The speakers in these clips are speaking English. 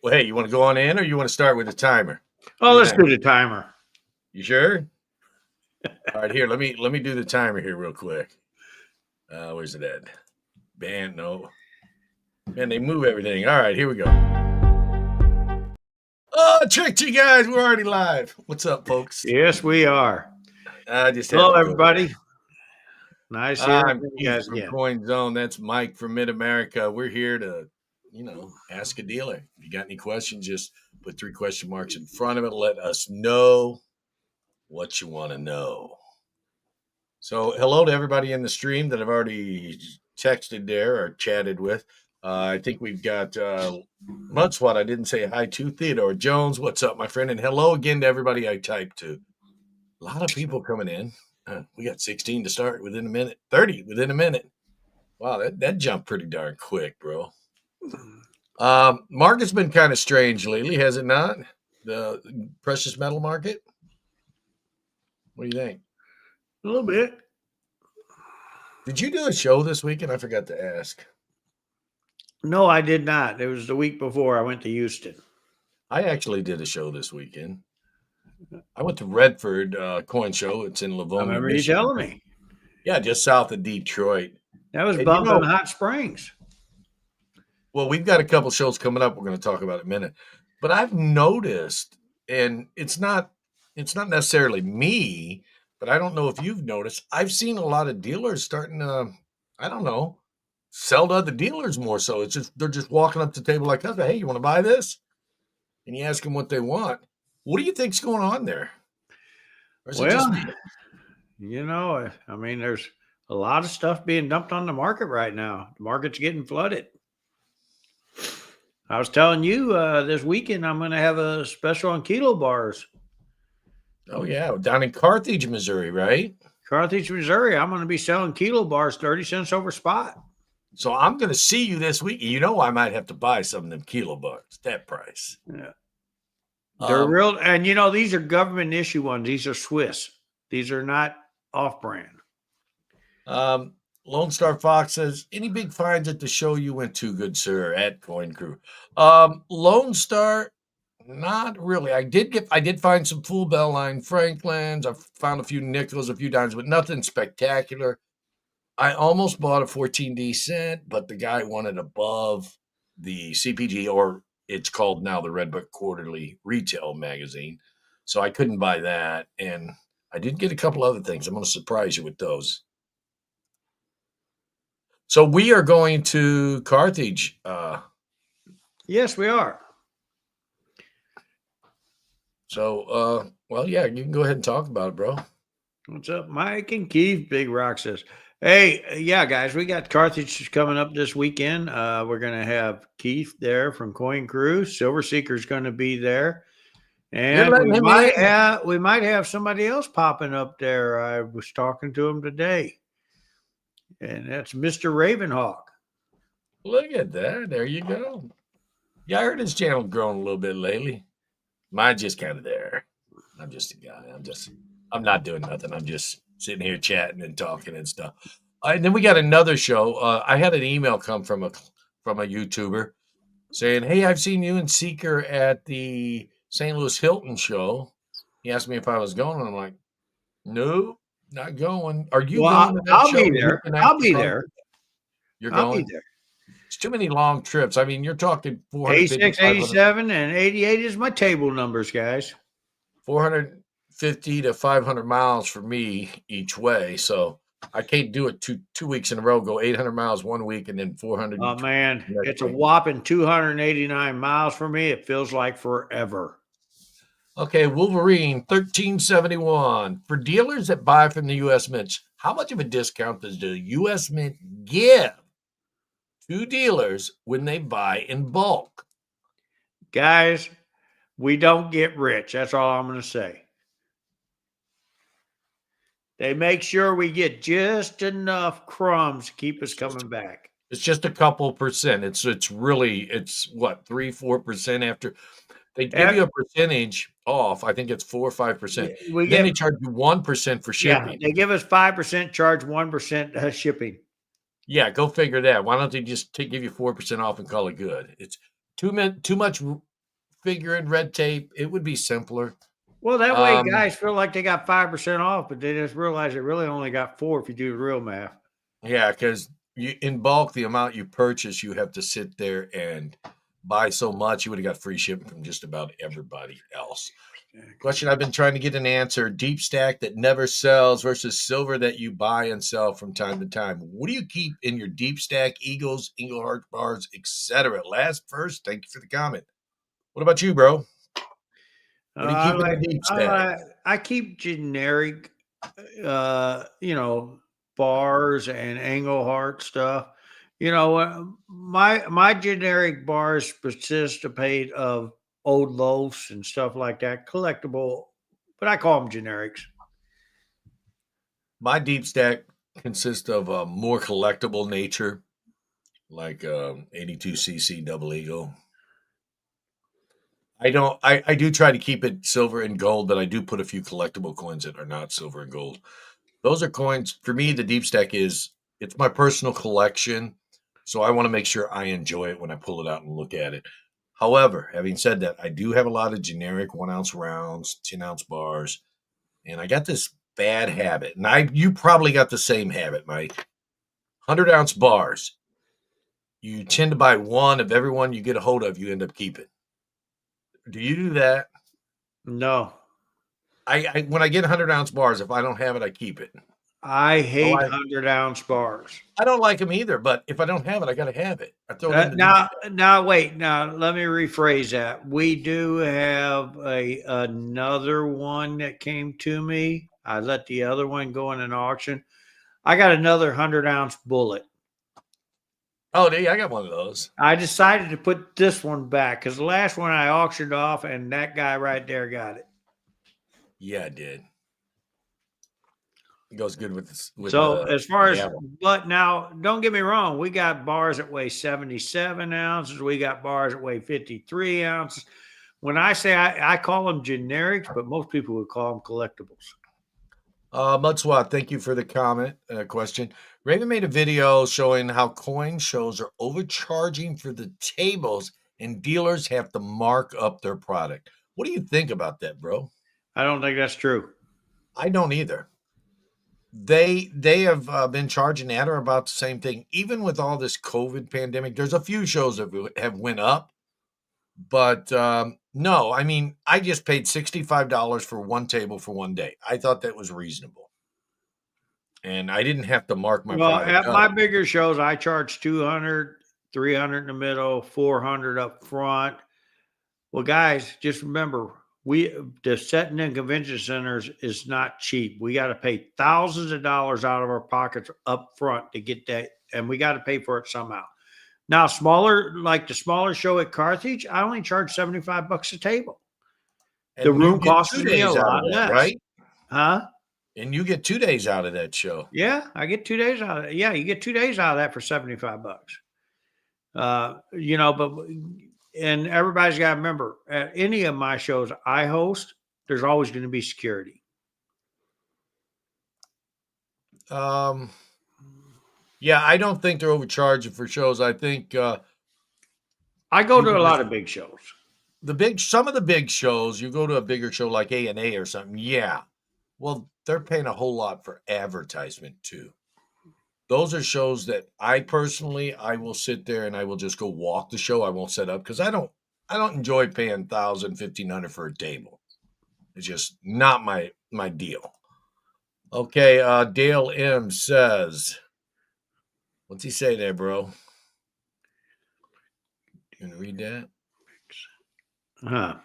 Well, hey, you want to go on in or you want to start with the timer? What Oh, do you let's think? do the timer. You sure? All right, here, let me do the timer here real quick. Where's it at? Band, no. Man, they move everything. All right, here we go. Oh, I tricked you guys. We're already live. What's up, folks? Yes, we are. I just had Hello, to go there. everybody. Nice hearing I'm from you Keith guys from again. Coin Zone. That's Mike from Mid America. We're here to, ask a dealer. If you got any questions, just put 3 question marks in front of it. Let us know what you want to know. So, hello to everybody in the stream that I've already texted there or chatted with. I think we've got Mudswat. I didn't say hi to Theodore Jones. What's up, my friend? And hello again to everybody I typed to. A lot of people coming in. We got 16 to start within a minute, 30 within a minute. Wow, that jumped pretty darn quick, bro. Market's been kind of strange lately, has it not? The precious metal market. What do you think? A little bit. Did you do a show this weekend? I forgot to ask. No, I did not. It was the week before I went to Houston. I actually did a show this weekend. I went to Redford Coin Show. It's in I Livonia, remember you Michigan. telling me. Yeah, just south of Detroit. That was And bumping Hot Springs. well, we've got a couple shows coming up we're going to talk about in a minute. But I've noticed, and it's not necessarily me, but I don't know if you've noticed, I've seen a lot of dealers starting to, I don't know, sell to other dealers more so. It's just they're just walking up to the table like us, hey, you want to buy this? And you ask them what they want. What do you think's going on there? Or is it just Well, me? I mean, there's a lot of stuff being dumped on the market right now. The market's getting flooded. I was telling you this weekend I'm going to have a special on kilo bars. Oh yeah, down in Carthage, Missouri, right? Carthage, Missouri. I'm going to be selling kilo bars 30 cents over spot. So I'm going to see you this week. You know, I might have to buy some of them kilo bucks, that price. Yeah. They're Um, real, and these are government issue ones. These are Swiss. These are not off brand. Lone Star Fox says, any big finds at the show you went to, good sir, at Coin Crew? Lone Star, not really. I did find some full bell line Franklins. I found a few nickels, a few dimes, but nothing spectacular. I almost bought a 14D cent, but the guy wanted above the CPG, or it's called now the Red Book Quarterly Retail Magazine. So I couldn't buy that. And I did get a couple other things. I'm going to surprise you with those. So we are going to Carthage. Yes, we are. Well, yeah, you can go ahead and talk about it, bro. What's up, Mike and Keith? Big Rock says, hey, yeah, guys, we got Carthage coming up this weekend. We're going to have Keith there from Coin Crew. Silver Seeker's going to be there. You're And letting him in. we might have somebody else popping up there. I was talking to him today. And that's Mr. Ravenhawk. Look at that. There you go. Yeah, I heard his channel growing a little bit lately. Mine's just kind of there. I'm just a guy. I'm not doing nothing. I'm just sitting here chatting and talking and stuff. And then we got another show. I had an email come from a YouTuber saying, "Hey, I've seen you and Seeker at the St. Louis Hilton show." He asked me if I was going, and I'm like, "No, not going." Are you going to that I'll show? be there. I'll be there. You're I'll going? be there. It's too many long trips. I mean, you're talking 450, 86, 87, and 88 is my table numbers, guys. 450 to 500 miles for me each way. So I can't do it two weeks in a row, go 800 miles one week and then 400. Oh, man, it's a whopping 289 miles for me. It feels like forever. Okay, Wolverine 1371. For dealers that buy from the U.S. Mint, how much of a discount does the U.S. Mint give to dealers when they buy in bulk? Guys, we don't get rich. That's all I'm going to say. They make sure we get just enough crumbs to keep us coming back. It's just a couple percent. It's what, 3-4% after they give you a percentage off. I think it's 4 or 5%. Then they charge you 1% for shipping. Yeah, they give us 5%, charge 1% shipping. Yeah, go figure that. Why don't they just give you 4% off and call it good? It's too much figuring red tape, it would be simpler. Well, that way Um, guys feel like they got 5% off, but they just realize they really only got 4 if you do the real math. yeah, because you in bulk, the amount you purchase, you have to sit there and buy so much. You would have got free shipping from just about everybody else. Question I've been trying to get an answer: deep stack that never sells versus silver that you buy and sell from time to time. What do you keep in your deep stack? Eagles, Eagle bars, etc. Last first. Thank you for the comment. What about you, bro? What do you I keep in like the deep stack? I keep generic, you know, bars and Engelhart stuff. You know, my generic bars participate of old loaves and stuff like that, collectible, but I call them generics. My deep stack consists of a more collectible nature, like 82cc double eagle. I don't. I do try to keep it silver and gold, but I do put a few collectible coins that are not silver and gold. Those are coins for me. The deep stack is it's my personal collection, so I want to make sure I enjoy it when I pull it out and look at it. However, having said that, I do have a lot of generic 1 ounce rounds, 10 ounce bars, and I got this bad habit, and I you probably got the same habit, Mike. 100 ounce bars. You tend to buy one of every one you get a hold of. You end up keeping. Do you do that? No, I when I get 100 ounce bars, if I don't have it, I keep it. I Oh, hate 100-ounce bars. I don't like them either, but if I don't have it, I got to have it. I throw it in the deep. Now, wait. Now, let me rephrase that. We do have a another one that came to me. I let the other one go in an auction. I got another 100-ounce bullet. Oh, yeah, I got one of those. I decided to put this one back because the last one I auctioned off, and that guy right there got it. Yeah, I did. It goes good with this, with So as far as, gavel. but now, don't get me wrong, we got bars that weigh 77 ounces. We got bars that weigh 53 ounces. When I say I call them generics, but most people would call them collectibles. Mudswat, thank you for the comment question. Raven made a video showing how coin shows are overcharging for the tables and dealers have to mark up their product. What do you think about that, bro? I don't think that's true. I don't either. They have been charging at or about the same thing, even with all this COVID pandemic. There's a few shows that have went up, but no. I mean, I just paid $65 for one table for one day. I thought that was reasonable, and I didn't have to mark my Well, product at up. my bigger shows, I charge 200, 300 in the middle, 400 up front. Well, guys, just remember, the setting in convention centers is not cheap. We got to pay thousands of dollars out of our pockets up front to get that, and we got to pay for it somehow. Now, like the smaller show at Carthage, I only charge $75 a table. The And you room get costs 2 me a days out of lot that, less. right? Huh? And you get 2 days out of that show. Yeah, I get 2 days out of it. Yeah, you get 2 days out of that for $75. You know, but and everybody's got to remember at any of my shows I host, there's always going to be security. Yeah, I don't think they're overcharging for shows. I think I go to people a lot just of big shows. some of the big shows, you go to a bigger show like A&A or something. Yeah. Well, they're paying a whole lot for advertisement too. Those are shows that I will sit there and I will just go walk the show. I won't set up because I don't enjoy paying 1,000, 1,500 for a table. It's just not my deal. Okay, Dale M says, what's he say there, bro? You gonna read that? Huh.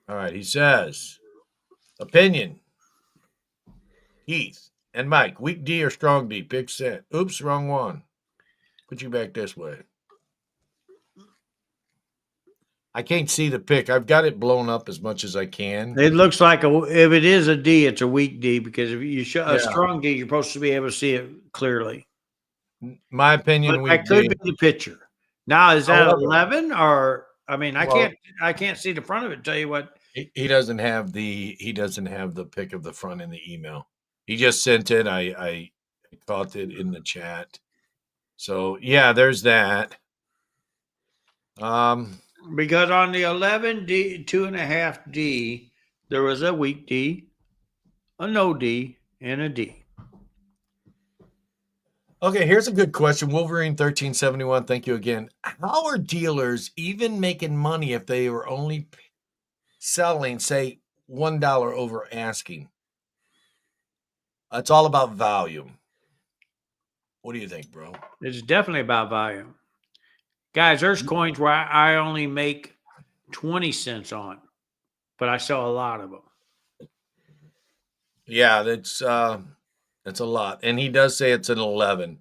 All right, he says, opinion, Keith and Mike, weak D or strong D? Pick set. Oops, wrong one. Put you back this way. I can't see the pick. I've got it blown up as much as I can. It looks like if it is a D, it's a weak D because if you show a Yeah. strong D, you're supposed to be able to see it clearly. My opinion, But weak that could D. be the picture. Now, is that However, 11 or I mean, well, I can't see the front of it. Tell you what. he doesn't have the pick of the front in the email. He just sent it. I caught it in the chat. So yeah, there's that. Because on the 11D, 2.5D, there was a weak D, a no D, and a D. Okay, here's a good question. Wolverine 1371, thank you again. How are dealers even making money if they are only selling, say, $1 over asking? It's all about volume. What do you think, bro? It's definitely about volume. Guys, there's coins where I only make 20 cents on, but I sell a lot of them. Yeah, that's a lot. And he does say it's an 11.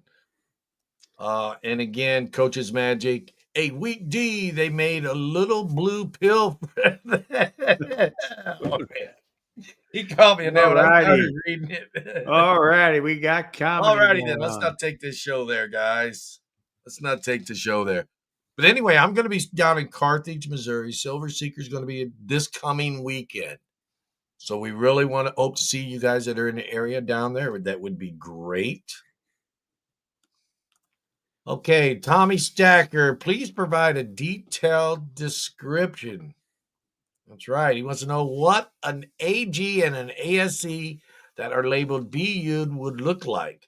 And again, Coach's Magic, a week D, they made a little blue pill. Oh, man. He called me on that All one. I righty. started reading it. All righty. We got All comedy righty then. going Let's on. not take this show there, guys. Let's not take the show there. But anyway, I'm going to be down in Carthage, Missouri. Silver Seeker is going to be this coming weekend. So we really want to hope to see you guys that are in the area down there. That would be great. Okay, Tommy Stacker, please provide a detailed description. That's right. He wants to know what an AG and an ASC that are labeled BU would look like.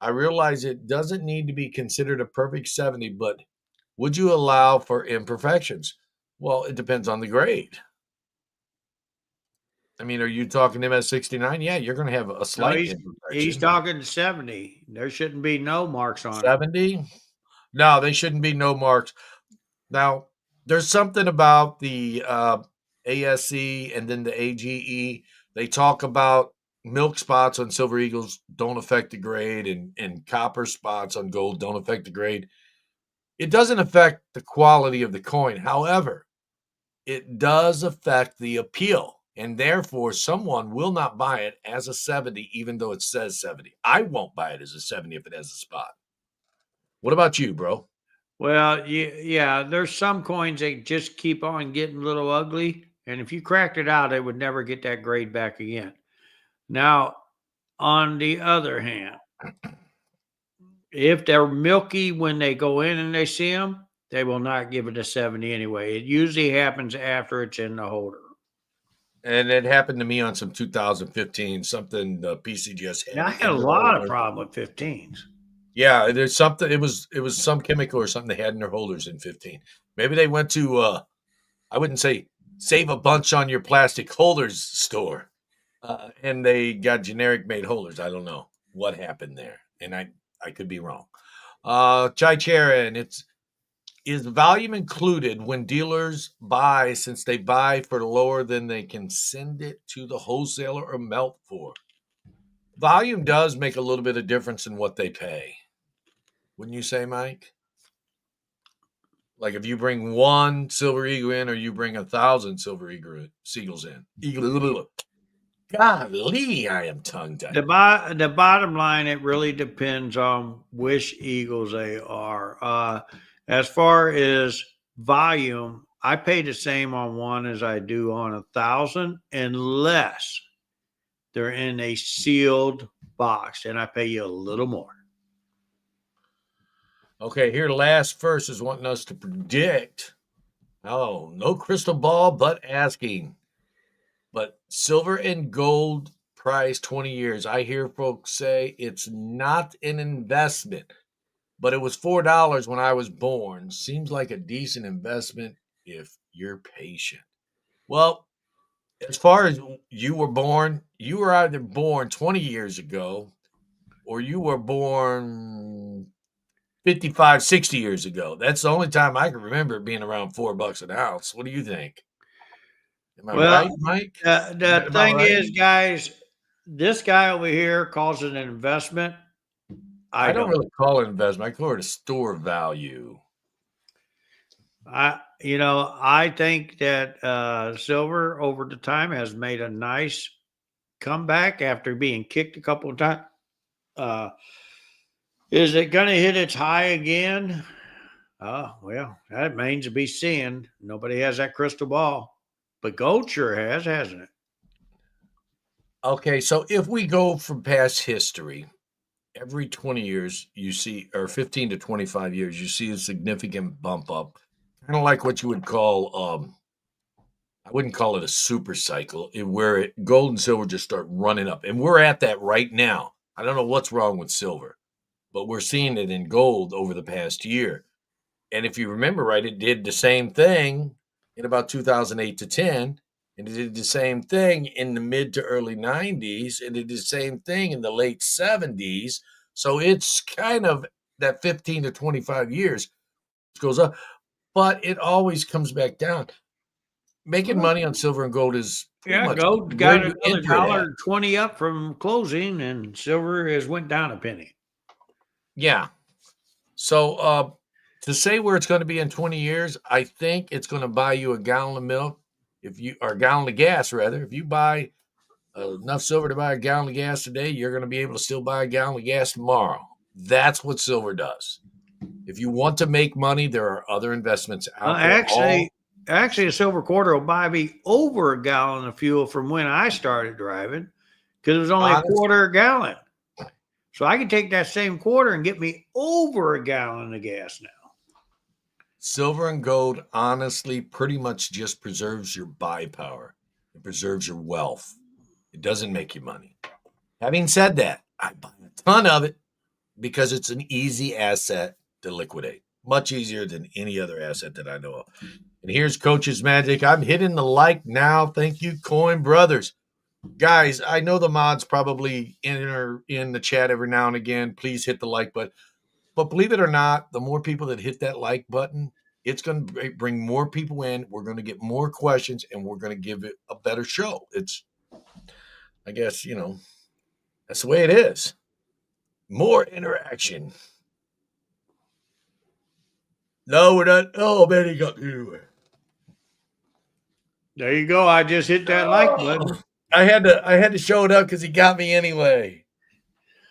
I realize it doesn't need to be considered a perfect 70, but would you allow for imperfections? Well, it depends on the grade. I mean, are you talking MS69? Yeah, you're going to have a No, slight he's imperfection. talking 70. There shouldn't be no marks on it. 70? No, they shouldn't be no marks. Now, there's something about the ASC and then the AGE. They talk about milk spots on silver eagles don't affect the grade, and copper spots on gold don't affect the grade. It doesn't affect the quality of the coin. However, it does affect the appeal. And therefore, someone will not buy it as a 70, even though it says 70. I won't buy it as a 70 if it has a spot. What about you, bro? Well, yeah, there's some coins that just keep on getting a little ugly. And if you cracked it out, it would never get that grade back again. Now, on the other hand, if they're milky when they go in and they see them, they will not give it a 70 anyway. It usually happens after it's in the holder. And it happened to me on some 2015, something the PCGS Now, had I had a in their lot of holder. problem with 15s. Yeah, there's something. It was some chemical or something they had in their holders in 15. Maybe they went to I wouldn't say save a bunch on your plastic holders store, and they got generic made holders. I don't know what happened there, and I could be wrong. Chai Charon, it's is volume included when dealers buy since they buy for lower than they can send it to the wholesaler or melt for? Volume does make a little bit of difference in what they pay. Wouldn't you say, Mike? Like if you bring one silver eagle in or you bring 1,000 silver seagulls in. Golly, I am tongue tied. The bottom line, it really depends on which eagles they are. As far as volume, I pay the same on one as I do on 1,000, unless they're in a sealed box, and I pay you a little more. Okay, here last first is wanting us to predict. Oh, no crystal ball, but asking. But silver and gold price 20 years. I hear folks say it's not an investment, but it was $4 when I was born. Seems like a decent investment if you're patient. Well, as far as you were born, you were either born 20 years ago or you were born 55, 60 years ago. That's the only time I can remember it being around $4 an ounce. What do you think? Am I Well, right, Mike? Is the that about thing right? is, guys, this guy over here calls it an investment. I I don't don't. really call it investment. I call it a store value. I think that silver over the time has made a nice comeback after being kicked a couple of times. Uh, is it going to hit its high again? Oh, well, that remains to be seen. Nobody has that crystal ball, but gold sure has, hasn't it? Okay, so if we go from past history, every 20 years you see, or 15 to 25 years, you see a significant bump up kind of like what you would call I wouldn't call it a super cycle, where gold and silver just start running up. And we're at that right now. I don't know what's wrong with silver, but we're seeing it in gold over the past year. And if you remember right, it did the same thing in about 2008 to 10. And it did the same thing in the mid to early 90s. And it did the same thing in the late 70s. So it's kind of that 15 to 25 years goes up, but it always comes back down. Making Well, money on silver and gold is pretty yeah, much gold where got you another enter it at. $1.20 up from closing, and silver has went down a penny. Yeah. So to say where it's going to be in 20 years, I think it's going to buy you a gallon of milk, or a gallon of gas rather. If you buy enough silver to buy a gallon of gas today, you're going to be able to still buy a gallon of gas tomorrow. That's what silver does. If you want to make money, there are other investments out there. Actually, a silver quarter will buy me over a gallon of fuel from when I started driving, because it was only a Honest, quarter a gallon. So I can take that same quarter and get me over a gallon of gas now. silver and gold honestly pretty much just preserves your buy power. It preserves your wealth. It doesn't make you money. Having said that, I buy a ton of it because it's an easy asset to liquidate, much easier than any other asset that I know of. And here's Coach's Magic. I'm hitting the like now. Thank you, Coin Brothers. Guys, I know the mods probably enter in the chat every now and again. Please hit the like button. But believe it or not, the more people that hit that like button, it's going to bring more people in. We're going to get more questions and we're going to give it a better show. It's, I guess, that's the way it is. More interaction. No, we're not. Oh, man, he got anywhere. There you go. I just hit that like button. I had to show it up because he got me anyway.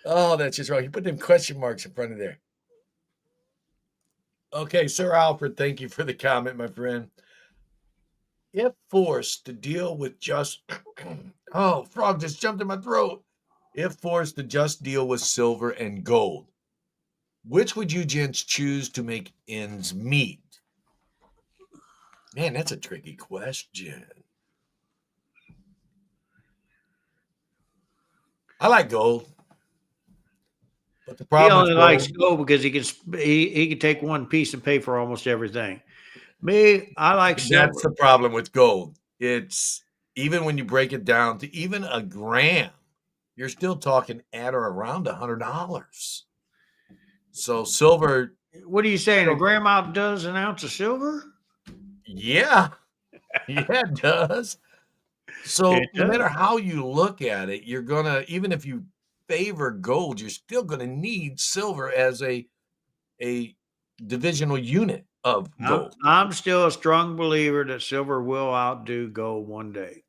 Oh, that's just wrong. He put them question marks in front of there. Okay, Sir Alfred, thank you for the comment, my friend. If forced to deal with just oh, frog just jumped in my throat. If forced to just deal with silver and gold, which would you gents choose to make ends meet? Man, that's a tricky question. I like gold, but the He problem with only likes gold, gold because he can take one piece and pay for almost everything. Me, I like that's the silver. problem with gold. It's even when you break it down to even a gram, you're still talking at or around $100. So silver, What are you I saying? A don't. grandma does an ounce of silver? Yeah, yeah, it does. So It no does. matter how you look at it, you're gonna even if you favor gold, you're still gonna need silver as a divisional unit of gold. I'm still a strong believer that silver will outdo gold one day.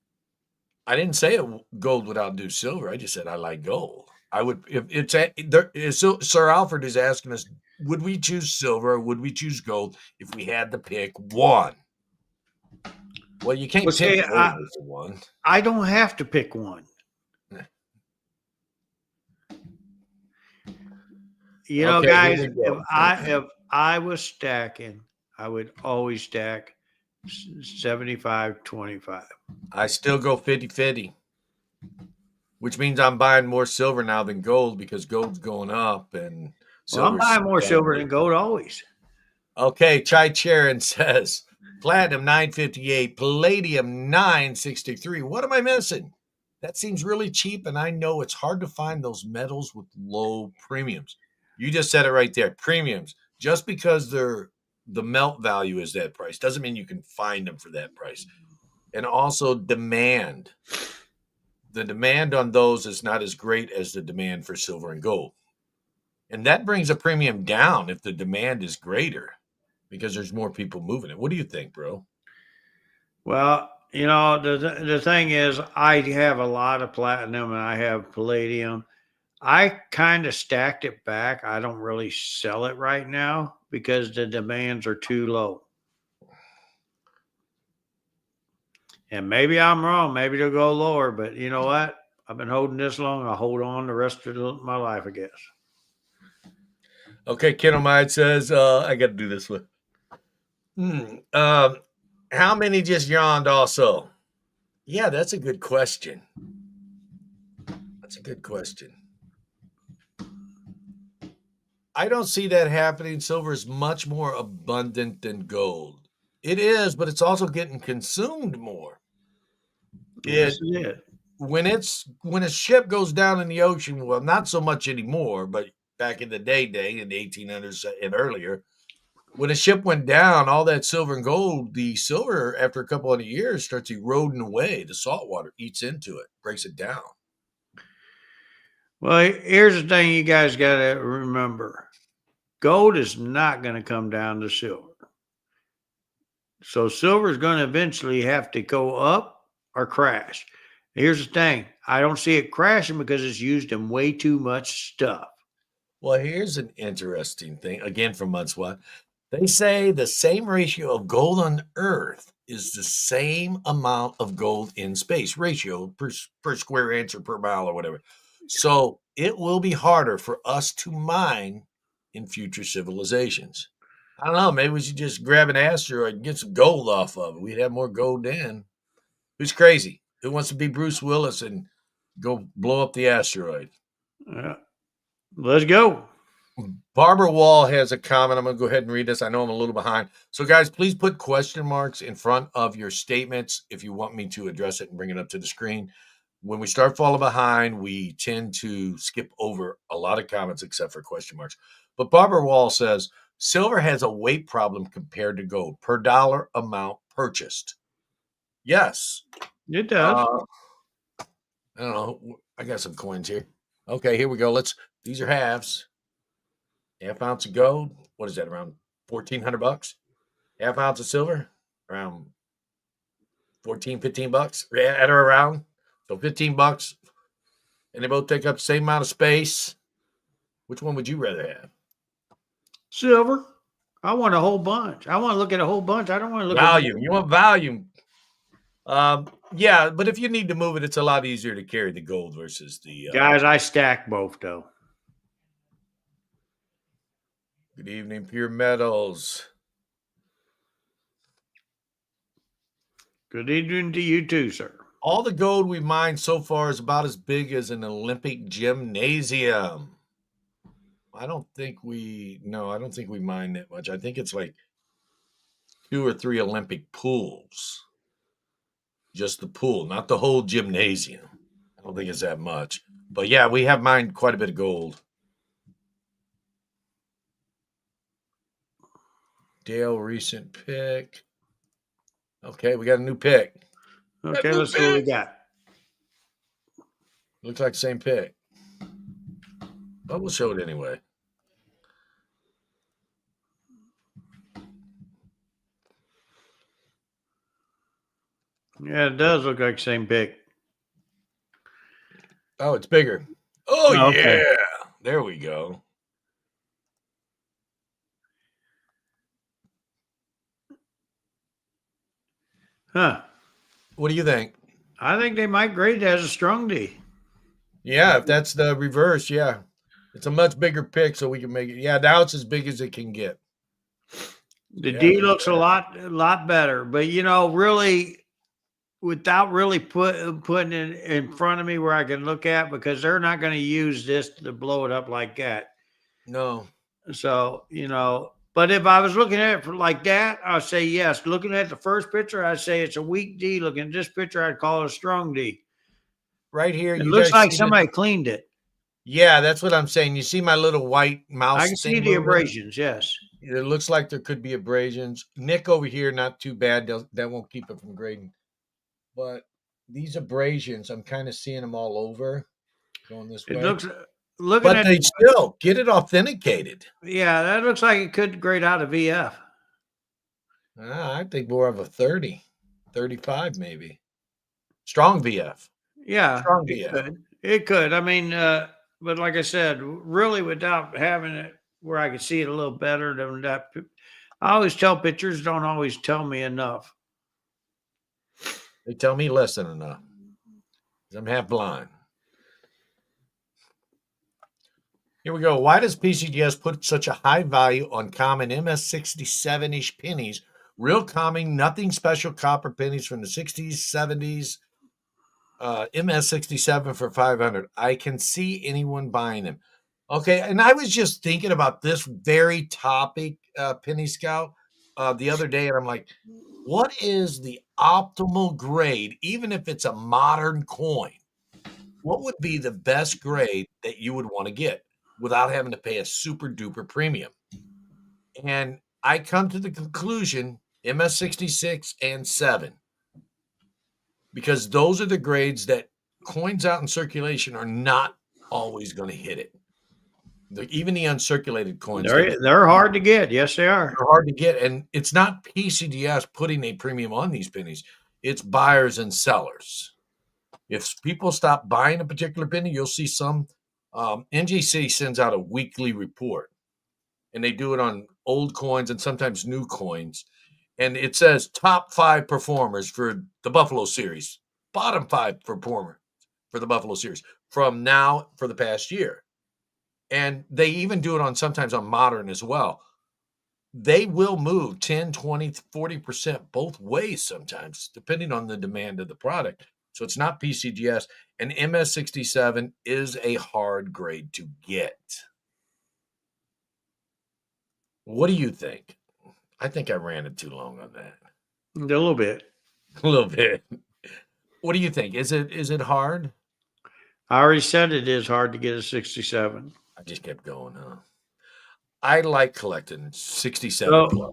I didn't say gold would outdo silver. I just said I like gold. I would if it's at, there. So Sir Alfred is asking us, would we choose silver or would we choose gold if we had to pick one? Well, you Well, can't pick see, gold as the one. I don't have to pick one. You know, Okay, here guys, we go. if I was stacking, I would always stack 75-25. I still go 50-50, which means I'm buying more silver now than gold because gold's going up and Well, I'm silver's buying more silver than stagnating. gold always. Okay, Chai Charon says platinum 958, palladium 963. What am I missing? That seems really cheap, and I know it's hard to find those metals with low premiums. You just said it right there. Premiums. Just because the melt value is that price doesn't mean you can find them for that price. And also demand. The demand on those is not as great as the demand for silver and gold. And that brings a premium down if the demand is greater because there's more people moving it. What do you think, bro? Well, the thing is, I have a lot of platinum and I have palladium. I kind of stacked it back. I don't really sell it right now because the demands are too low. And maybe I'm wrong. Maybe they'll go lower. But you know what? I've been holding this long. I'll hold on the rest of my life, I guess. Okay, Kenomide says, I got to do this one. How many just yawned also? Yeah, that's a good question. That's a good question. I don't see that happening. Silver is much more abundant than gold. It is, but it's also getting consumed more. Yes, It it is. when a ship goes down in the ocean, well, not so much anymore, but back in the day in the 1800s and earlier, when a ship went down, all that silver and gold, the silver after a couple of years starts eroding away. The salt water eats into it, breaks it down. Well, here's the thing you guys got to remember: gold is not going to come down to silver. So silver is going to eventually have to go up or crash. Here's the thing: I don't see it crashing because it's used in way too much stuff. Well, here's an interesting thing again from Mudswat. They say the same ratio of gold on Earth is the same amount of gold in space, ratio per square inch or per mile or whatever. So it will be harder for us to mine in future civilizations. I don't know. Maybe we should just grab an asteroid and get some gold off of it. We'd have more gold then. Who's crazy? Who wants to be Bruce Willis and go blow up the asteroid? Uh, let's go. Barbara Wall has a comment. I'm going to go ahead and read this. I know I'm a little behind. So, guys, please put question marks in front of your statements if you want me to address it and bring it up to the screen. When we start falling behind, we tend to skip over a lot of comments except for question marks. But Barbara Wall says silver has a weight problem compared to gold per dollar amount purchased. Yes. It does. Uh, I don't know. I got some coins here. Okay, here we go. These are halves. Half ounce of gold. What is that? Around 1,400 bucks. Half ounce of silver. Around 14, 15 bucks. At or around. So 15 bucks. And they both take up the same amount of space. Which one would you rather have? Silver. I want a whole bunch. I want to look at a whole bunch. I don't want to look at Volume. You want volume. Yeah, but if you need to move it, it's a lot easier to carry the gold versus the guys. I stack both though. good evening, Pure Metals. Good evening to you too, sir. All the gold we've mined so far is about as big as an Olympic gymnasium. I don't think we mine that much. I think it's like 2 or 3 Olympic pools. Just the pool, not the whole gymnasium. I don't think it's that much. But yeah, we have mined quite a bit of gold. Dale, recent pick. Okay, we got a new pick. Okay, let's see what we got. Looks like the same pick. But we'll show it anyway. Yeah, it does look like the same pick. Oh, it's bigger. Oh, Okay. yeah. There we go. Huh. What do you think? I think they might grade it as a strong D. Yeah, if that's the reverse, yeah. It's a much bigger pick, so we can make it. Yeah, now it's as big as it can get. The Yeah, D look looks at a that. lot better, but really, without really putting it in front of me where I can look at, because they're not going to use this to blow it up like that. No. So but if I was looking at it like that, I'd say yes. Looking at the first picture, I'd say it's a weak D. Looking at this picture, I'd call it a strong D. Right here, It you looks guys like see that? somebody cleaned it. Yeah, that's what I'm saying. You see my little white I mouse can see thing the moving? abrasions. Yes. It looks like there could be abrasions. Nick over here, not too bad. That won't keep it from grading. But these abrasions, I'm kind of seeing them all over going this It way. looks looking But at they still get it authenticated. yeah, that looks like it could grade out a VF. I think more of a 30, 35 maybe. Strong VF. Yeah, Strong it VF. could. It could. I mean, but like I said, really without having it where I could see it a little better than that. I always tell pictures don't always tell me enough. They tell me less than enough. I'm half blind. Here we go. Why does PCGS put such a high value on common MS67-ish pennies Real common, nothing special copper pennies from the 60s, 70s. MS-67 for 500. I can see anyone buying them. Okay, and I was just thinking about this very topic, Penny Scout, the other day, and I'm like, what is the optimal grade, even if it's a modern coin? What would be the best grade that you would want to get without having to pay a super duper premium? And I come to the conclusion MS-66 and 7, because those are the grades that coins out in circulation are not always going to hit it. Even the uncirculated coins that They're hard to get. Yes, they are. are hard to get. And it's not PCDS putting a premium on these pennies, it's buyers and sellers. If people stop buying a particular penny, you'll see some. NGC sends out a weekly report, and they do it on old coins and sometimes new coins. And it says top 5 performers for the Buffalo series, bottom 5 performer for the Buffalo series from now for the past year. And they even do it on sometimes on modern as well. They will move 10, 20, 40% both ways sometimes, depending on the demand of the product. So it's not PCGS. And MS-67 is a hard grade to get. What do you think? I think I ran it too long on that. A little bit. A little bit. What do you think? Is it hard? I already said it is hard to get a 67. I just kept going, huh? I like collecting 67 So, plus.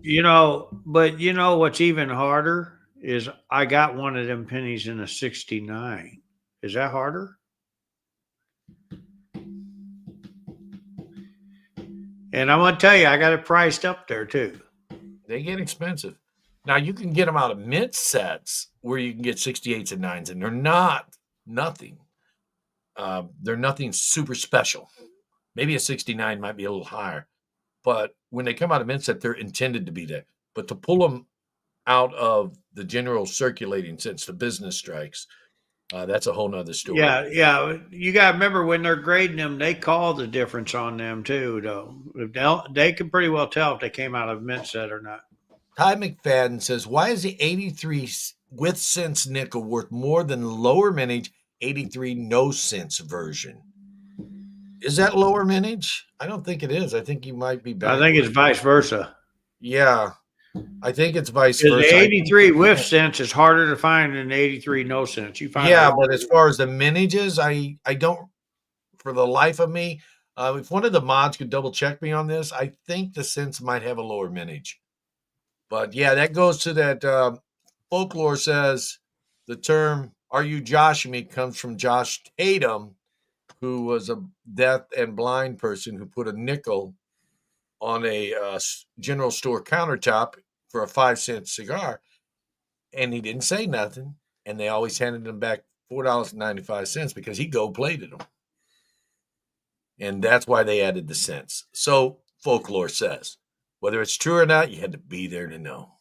but what's even harder is I got one of them pennies in a 69. Is that harder? And I'm going to tell you, I got it priced up there too. They get expensive. Now you can get them out of mint sets where you can get 68s and 9s, and they're nothing. They're nothing super special. Maybe a 69 might be a little higher, but when they come out of mint set, they're intended to be there. But to pull them out of the general circulating sense, the business strikes, that's a whole nother story. Yeah. You got to remember when they're grading them, they call the difference on them too, though. They can pretty well tell if they came out of mint set or not. Ty McFadden says, why is the 83 with cents nickel worth more than the lower mintage 83 no cents version? Is that lower mintage? I don't think it is. I think you might be back. I think it's vice versa. Yeah, I think it's vice versa. The 83 with cents is harder to find than 83 no cents. You find but as far as the minages, I don't, for the life of me, if one of the mods could double check me on this, I think the cents might have a lower mintage. But yeah, that goes to that folklore says the term "Are you joshing me" comes from Josh Tatum, who was a deaf and blind person who put a nickel on a general store countertop for a 5-cent cigar, and he didn't say nothing, and they always handed him back $4.95 because he gold plated them, and that's why they added the cents. So folklore says. Whether it's true or not, you had to be there to know.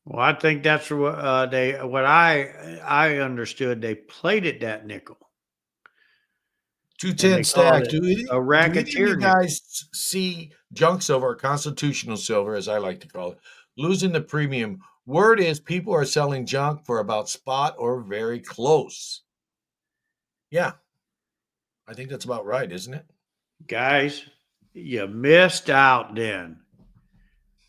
Well, I think that's what I understood. They plated that nickel. 210 stack. Do either of you nickel. guys see junk silver or constitutional silver, as I like to call it, losing the premium? Word is people are selling junk for about spot or very close. Yeah, I think that's about right, isn't it? Guys, you missed out then,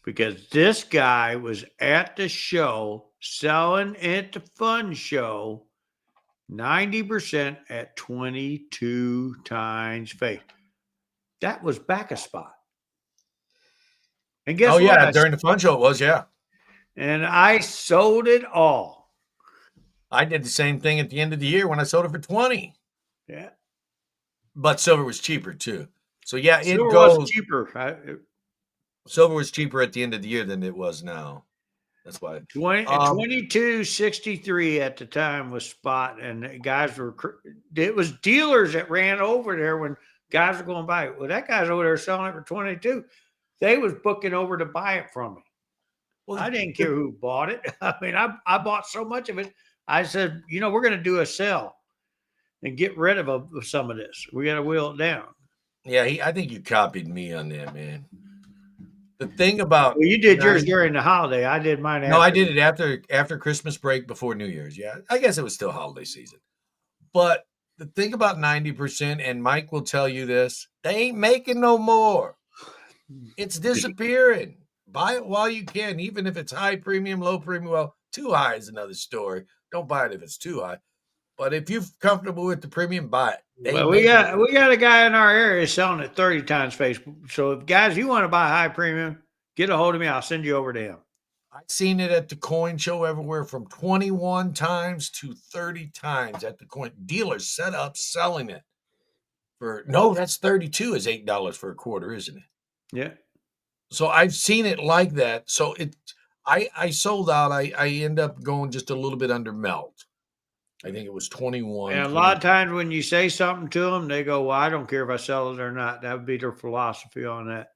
because this guy was at the show selling at the fun show 90% at 22 times face. That was back a spot. And guess what? Yeah, during the fun show it was, yeah. And I sold it all. I did the same thing at the end of the year when I sold it for 20. Yeah. But silver was cheaper too. So yeah, silver was cheaper. Silver was cheaper at the end of the year than it was now. That's why 22.63 at the time was spot, and guys it was dealers that ran over there when guys were going to buy it. Well, that guy's over there selling it for 22. They was booking over to buy it from me. Well, I didn't care who bought it. I mean, I bought so much of it. I said, we're going to do a sell and get rid of some of this. We got to wheel it down. Yeah, I think you copied me on that, man. The thing about Well, you did yours during the holiday. I did mine no, I after. did it after Christmas break before New Year's. Yeah, I guess it was still holiday season. But the thing about 90%, and Mike will tell you this, they ain't making no more. It's disappearing. Buy it while you can, even if it's high premium, low premium. Well, too high is another story. Don't buy it if it's too high. But if you're comfortable with the premium, buy it. They ain't Well, we making it. got we got a guy in our area selling it 30 times face. So if guys, you want to buy high premium, get a hold of me. I'll send you over to him. I've seen it at the coin show everywhere from 21 times to 30 times at the coin. Dealers set up selling it for no, that's 32 is $8 for a quarter, isn't it? Yeah. So I've seen it like that. So I sold out. I end up going just a little bit under melt. I think it was 21, And a lot 20. of times when you say something to them, they go, "Well, I don't care if I sell it or not." That would be their philosophy on that.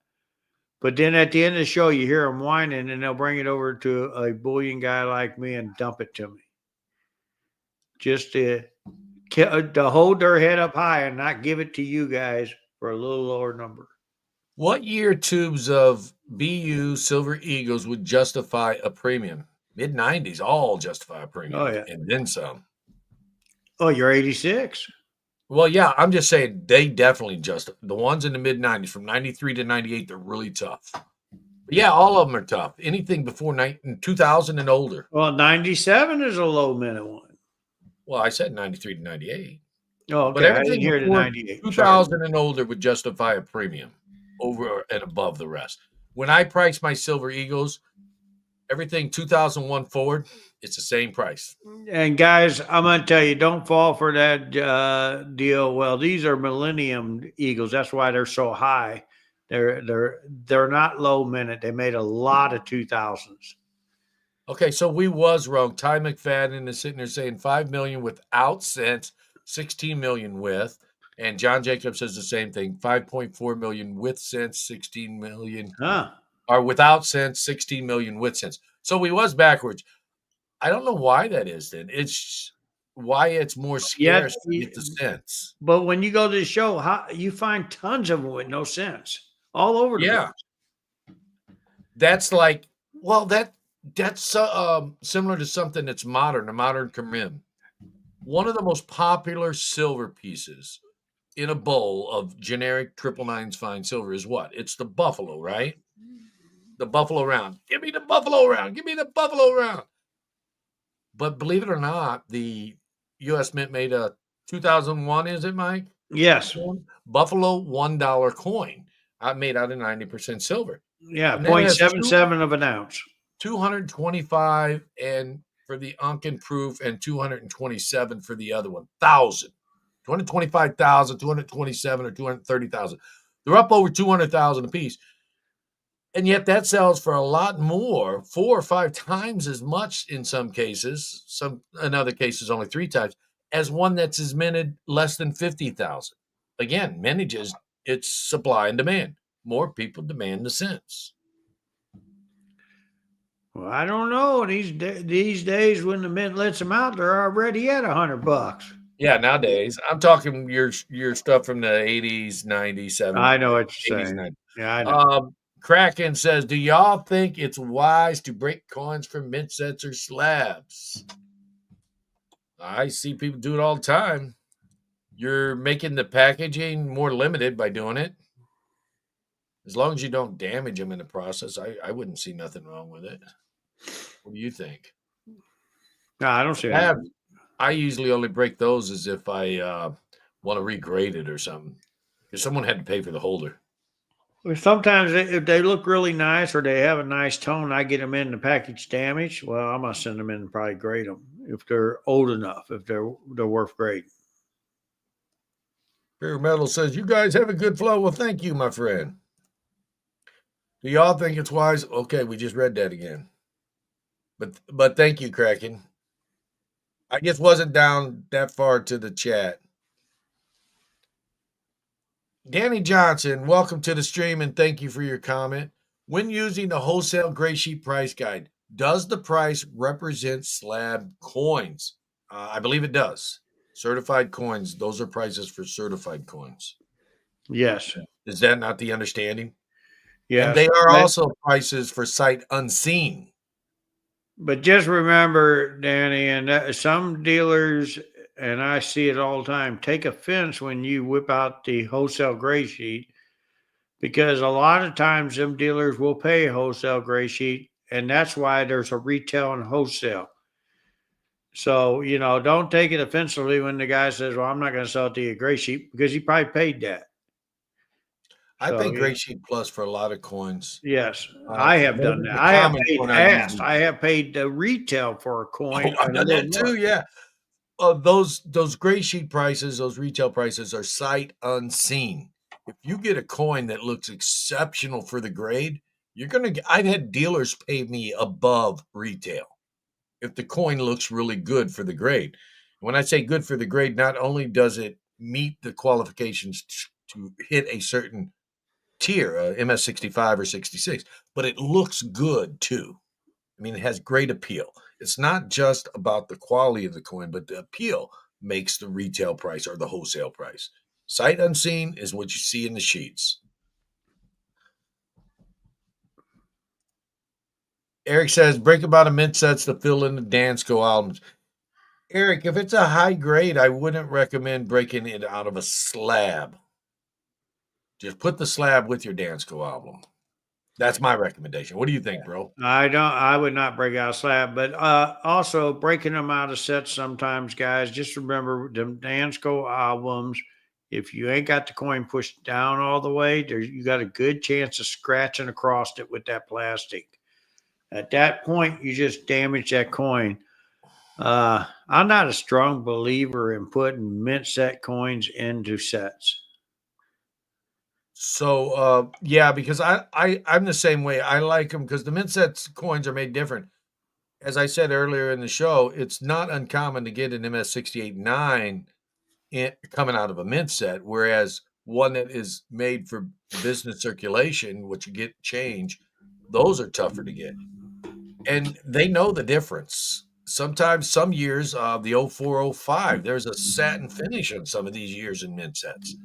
But then at the end of the show, you hear them whining, and they'll bring it over to a bullion guy like me and dump it to me, just to hold their head up high and not give it to you guys for a little lower number. What year tubes of BU Silver Eagles would justify a premium? Mid 90s, all justify a Oh premium yeah. and then some. Oh, you're 86. Well, yeah, I'm just saying they definitely just the ones in the mid 90s from 93 to 98, they're really tough. But yeah, all of them are tough. Anything before 2000 and older. Well, 97 is a low minute one. Well, I said 93 to 98. Oh, But okay. I didn't everything hear the before 98. Sorry. 2000 and older would justify a premium over and above the rest. When I price my Silver Eagles, everything 2001 forward, it's the same price. And guys, I'm going to tell you, don't fall for that deal. Well, these are Millennium Eagles. That's why they're so high. They're not low minute. They made a lot of 2000s. Okay, so we was wrong. Ty McFadden is sitting there saying 5 million without cents, 16 million with. And John Jacobs says the same thing. 5.4 million with cents, 16 million Huh? or without cents, 16 million with cents. So we was backwards. I don't know why that is then. It's why it's more Yet, scarce to get the cents. but when you go to the show, you find tons of them with no sense all over the Yeah. place. That's like, well, that's similar to something that's modern, a modern Karim. One of the most popular silver pieces in a bowl of generic triple nines fine silver is what? It's the buffalo, right? The buffalo round. Give me the buffalo round. Give me the buffalo round. But believe it or not, the U.S. Mint made a 2001, is it, Mike? Yes. Buffalo $1 coin. I made out of 90% silver. Yeah. And that has 0.77 of an ounce. 225 and for the Unken proof and 227 for the other one. 1,000. 225,000, 227 or 230,000. They're up over 200,000 a piece. And yet that sells for a lot more, 4 or 5 times as much in some cases, some in other cases only 3 times, as one that's as minted less than 50,000. Again, manages it's supply and demand. More people demand the cents. Well, I don't know. These days, when the mint lets them out, they're already at $100. Yeah, nowadays I'm talking your stuff from the 80s, 90s, I 70s, know what you're 80s, saying. 90s. Yeah, I know. Kraken says, "Do y'all think it's wise to break coins from mint sets or slabs?" I see people do it all the time. You're making the packaging more limited by doing it. As long as you don't damage them in the process, I wouldn't see nothing wrong with it. What do you think? No, I don't see I have anything. I usually only break those as if I want to regrade it or something. Because someone had to pay for the holder. Well, sometimes if they look really nice or they have a nice tone, I get them in the package damage. Well, I'm gonna send them in and probably grade them if they're old enough, if they're worth grading. Pure Metal says, "You guys have a good flow." Well, thank you, my friend. Do y'all think it's wise? Okay, we just read that again. But thank you, Kraken. I just wasn't down that far to the chat. Danny Johnson, welcome to the stream and thank you for your comment. When using the wholesale gray sheet price guide, does the price represent slab coins? I believe it does. Certified coins, those are prices for certified coins. Yes. Is that not the understanding? And Yes, they are also prices for sight unseen. but just remember, Danny, and some dealers, and I see it all the time, take offense when you whip out the wholesale gray sheet because a lot of times them dealers will pay a wholesale gray sheet, and that's why there's a retail and wholesale. So, don't take it offensively when the guy says, well, I'm not going to sell it to you a gray sheet because he probably paid that. I pay So, Gray Sheet Plus for a lot of coins. yes, I have More done than that. the I have common paid coin I ass. usually I do. have paid the retail for a coin Oh, I've and a done little that more. too. Yeah. Those Gray Sheet prices, those retail prices are sight unseen. If you get a coin that looks exceptional for the grade, you're gonna get. I've had dealers pay me above retail if the coin looks really good for the grade. When I say good for the grade, not only does it meet the qualifications to hit a certain tier, MS 65 or 66, but it looks good too. I mean, it has great appeal. It's not just about the quality of the coin, but the appeal makes the retail price or the wholesale price. Sight unseen is what you see in the sheets. Eric says, break about a mint sets to fill in the Dansko albums. Eric, if it's a high grade, I wouldn't recommend breaking it out of a slab. Just put the slab with your Dansko album. That's my recommendation. What do you think, bro? I would not break out a slab, but also breaking them out of sets sometimes, guys. Just remember them Dansco albums. If you ain't got the coin pushed down all the way, you got a good chance of scratching across it with that plastic. At that point, you just damage that coin. I'm not a strong believer in putting mint set coins into sets. So yeah, because I'm the same way. I like them because the mint sets coins are made different. As I said earlier in the show, it's not uncommon to get an MS 68-9 coming out of a mint set, whereas one that is made for business circulation, which you get change, those are tougher to get. And they know the difference. Sometimes, some years, the 0405, there's a satin finish on some of these years in mint sets.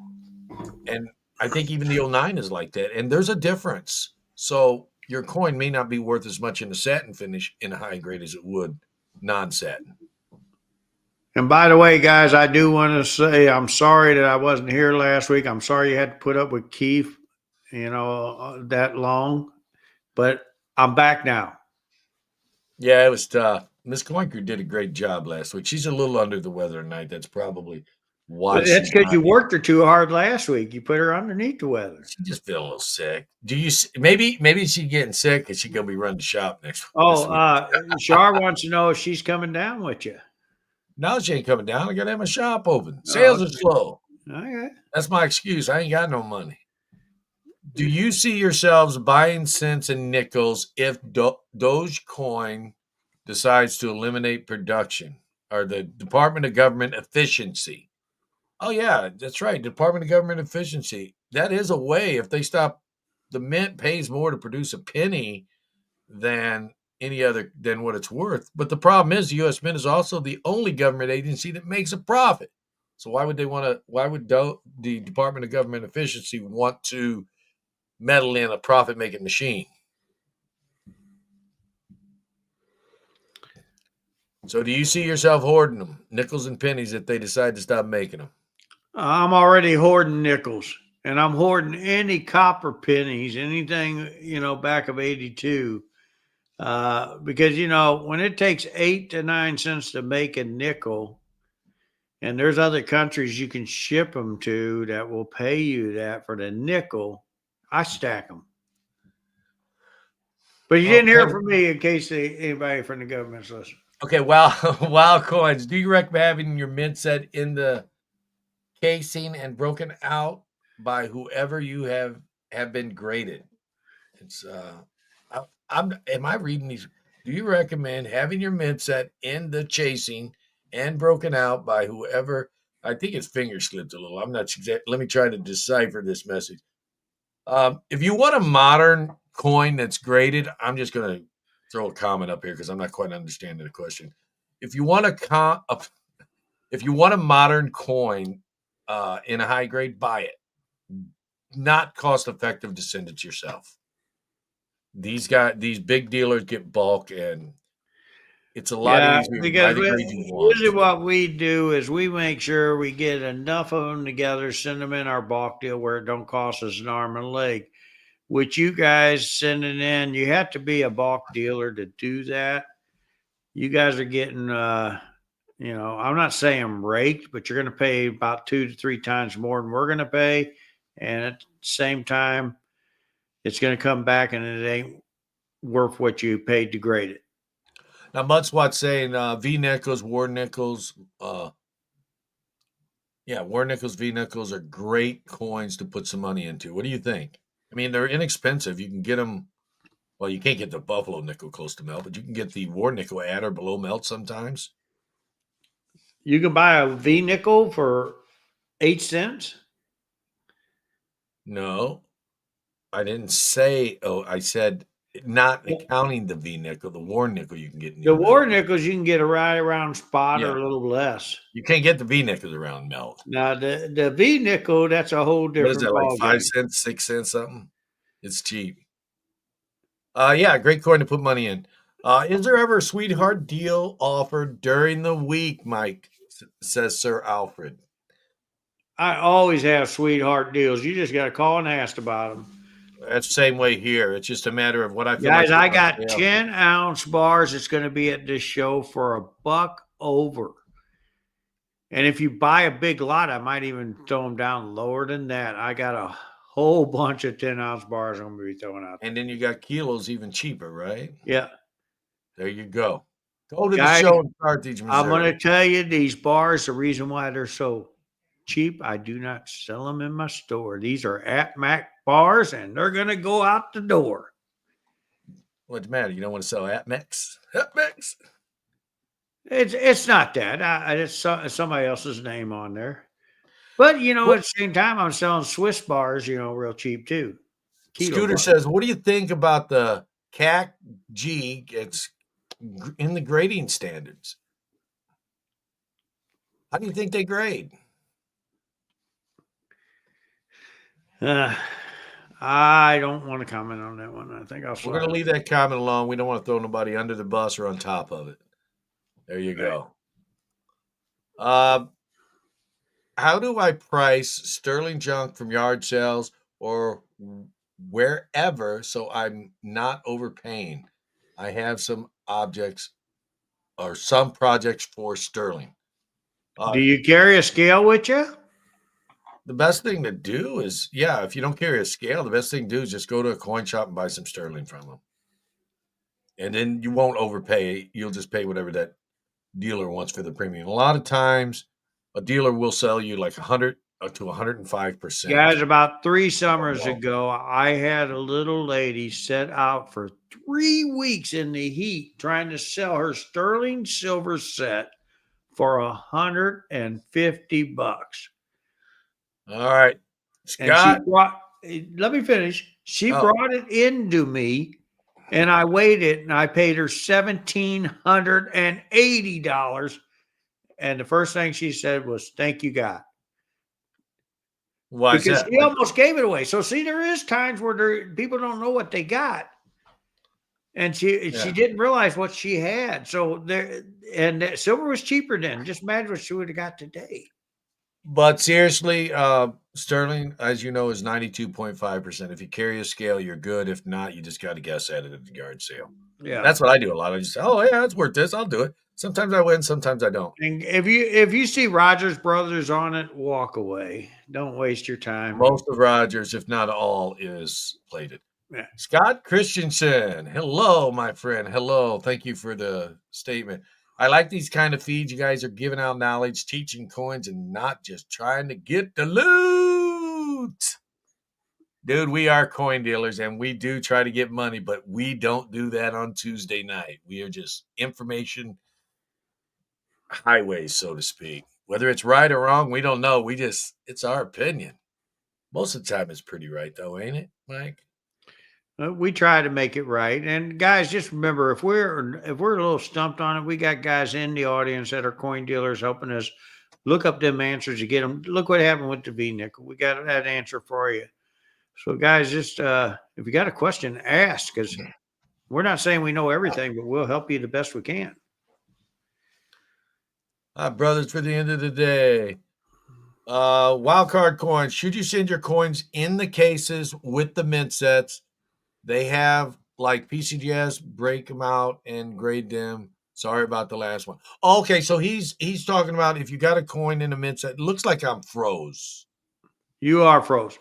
And I think even the '09 is like that. And there's a difference. So your coin may not be worth as much in a satin finish in a high grade as it would non-satin. And by the way, guys, I do want to say I'm sorry that I wasn't here last week. I'm sorry you had to put up with Keith, that long, but I'm back now. Yeah, it was tough. Miss Coinker did a great job last week. She's a little under the weather tonight. That's probably why But that's she's because not you here. worked her too hard last week. You put her underneath the weather. She just feel a little sick. Do you maybe she's getting sick and she gonna be running the shop this Oh, week? Shar wants to know if she's coming down with you. No, she ain't coming down. I gotta have my shop open. Oh, Sales are slow. okay. That's my excuse. I ain't got no money. Do you see yourselves buying cents and nickels if Dogecoin decides to eliminate production or the Department of Government Efficiency? Oh, yeah, that's right. Department of Government Efficiency. That is a way. If they stop, the mint pays more to produce a penny than any other than what it's worth. But the problem is, the U.S. Mint is also the only government agency that makes a profit. So why would they want to? Why would the Department of Government Efficiency want to meddle in a profit making machine? So do you see yourself hoarding them, nickels and pennies, if they decide to stop making them? I'm already hoarding nickels, and I'm hoarding any copper pennies, anything back of '82. Because when it takes 8 to 9 cents to make a nickel, and there's other countries you can ship them to that will pay you that for the nickel, I stack them. But you didn't hear Okay. from me in case anybody from the government's listening. Okay. Wow. Wow. Coins. Do you recommend having your mint set in the casing and broken out by whoever you have been graded? It's am I reading these? Do you recommend having your mint set in the chasing and broken out by whoever? I think it's finger slipped a little. I'm not exact. Let me try to decipher this message. If you want a modern coin that's graded, I'm just going to throw a comment up here because I'm not quite understanding the question. If you want if you want a modern coin in a high grade, buy it. Not cost effective to send it yourself. these big dealers get bulk, and it's a lot Yeah, easier to buy because the grade you usually want. what we do is we make sure we get enough of them together, send them in our bulk deal where it don't cost us an arm and a leg. Which you guys sending in, you have to be a bulk dealer to do that. You guys are getting, I'm not saying raked, but you're going to pay about 2 to 3 times more than we're going to pay. And at the same time, it's going to come back and it ain't worth what you paid to grade it. Now, Mudspot's saying V nickels, war nickels, war nickels, V nickels are great coins to put some money into. What do you think? I mean, they're inexpensive. You can get them. Well, you can't get the Buffalo nickel close to melt, but you can get the war nickel at or below melt sometimes. You can buy a V nickel for 8 cents. No, I didn't say. Oh, I said not counting the V nickel, the war nickel you can get The near war melt. nickels you can get a right around spot Yeah, or a little less. you can't get the V nickels around melt. Now the V nickel, that's a whole What is different that, like ball 5 game. cents, 6 cents, something? It's cheap. Yeah, great coin to put money in. Is there ever a sweetheart deal offered during the week, Mike? Says Sir Alfred. I always have sweetheart deals. You just got to call and ask about them. That's the same way here. It's just a matter of what I feel like Guys, I putting on got sale. 10-ounce bars. It's going to be at this show for $1 over. And if you buy a big lot, I might even throw them down lower than that. I got a whole bunch of 10-ounce bars I'm going to be throwing out And there. then you got kilos even cheaper, right? Yeah. There you go. Go to the Guys, show in Carthage, I'm going Missouri. to tell you these bars, the reason why they're so cheap, I do not sell them in my store. These are at Mac bars and they're going to go out the door. What's the matter? You don't want to sell Atmex? Atmex? It's not that. It's somebody else's name on there. But, at What? the same time, I'm selling Swiss bars, real cheap too. Kilo Scooter bars. says, what do you think about the CAC G? It's in the grading standards. How do you think they grade? I don't want to comment on that one. I think I'll We're going slide to leave that comment alone. We don't want to throw nobody under the bus or on top of it. There you right. go. How do I price sterling junk from yard sales or wherever so I'm not overpaying? I have some objects or some projects for sterling. Do you carry a scale with you? The best thing to do is, if you don't carry a scale, the best thing to do is just go to a coin shop and buy some sterling from them. And then you won't overpay. You'll just pay whatever that dealer wants for the premium. A lot of times, a dealer will sell you like 100 to 105%. Guys, about 3 summers ago, I had a little lady set out for 3 weeks in the heat trying to sell her sterling silver set for $150. All right, And she Scott. brought, let me finish. She Oh, brought it into me and I weighed it and I paid her $1,780. And the first thing she said was, "Thank you, God." why is Because that? she almost gave it away. So see, there is times where people don't know what they got. And she Yeah. didn't realize what she had. So that silver was cheaper then. Just imagine what she would have got today. But seriously, sterling, as you know, is 92.5%. If you carry a scale, you're good. If not, you just got to guess at it at the yard sale. Yeah. That's what I do a lot. I just say, oh, yeah, it's worth this. I'll do it. Sometimes I win, sometimes I don't. And if you see Rogers Brothers on it, walk away. Don't waste your time. Most of Rogers, if not all, is plated. Yeah. Scott Christensen. Hello, my friend. Hello. Thank you for the statement. I like these kind of feeds. You guys are giving out knowledge, teaching coins, and not just trying to get the loot. Dude, we are coin dealers and we do try to get money, but we don't do that on Tuesday night. We are just information highways, so to speak. Whether it's right or wrong, we don't know. It's our opinion. Most of the time, it's pretty right, though, ain't it, Mike? We try to make it right. And guys, just remember, if we're a little stumped on it, we got guys in the audience that are coin dealers helping us look up them answers to get them. Look what happened with the V nickel. We got that answer for you. So, guys, just if you got a question, ask, because we're not saying we know everything, but we'll help you the best we can. Brothers, for the end of the day. Wild card coins. Should you send your coins in the cases with the mint sets? They have like PCGS break them out and grade them. Sorry about the last one. Okay, so he's talking about if you got a coin in a mint set. It looks like I'm froze, You are froze.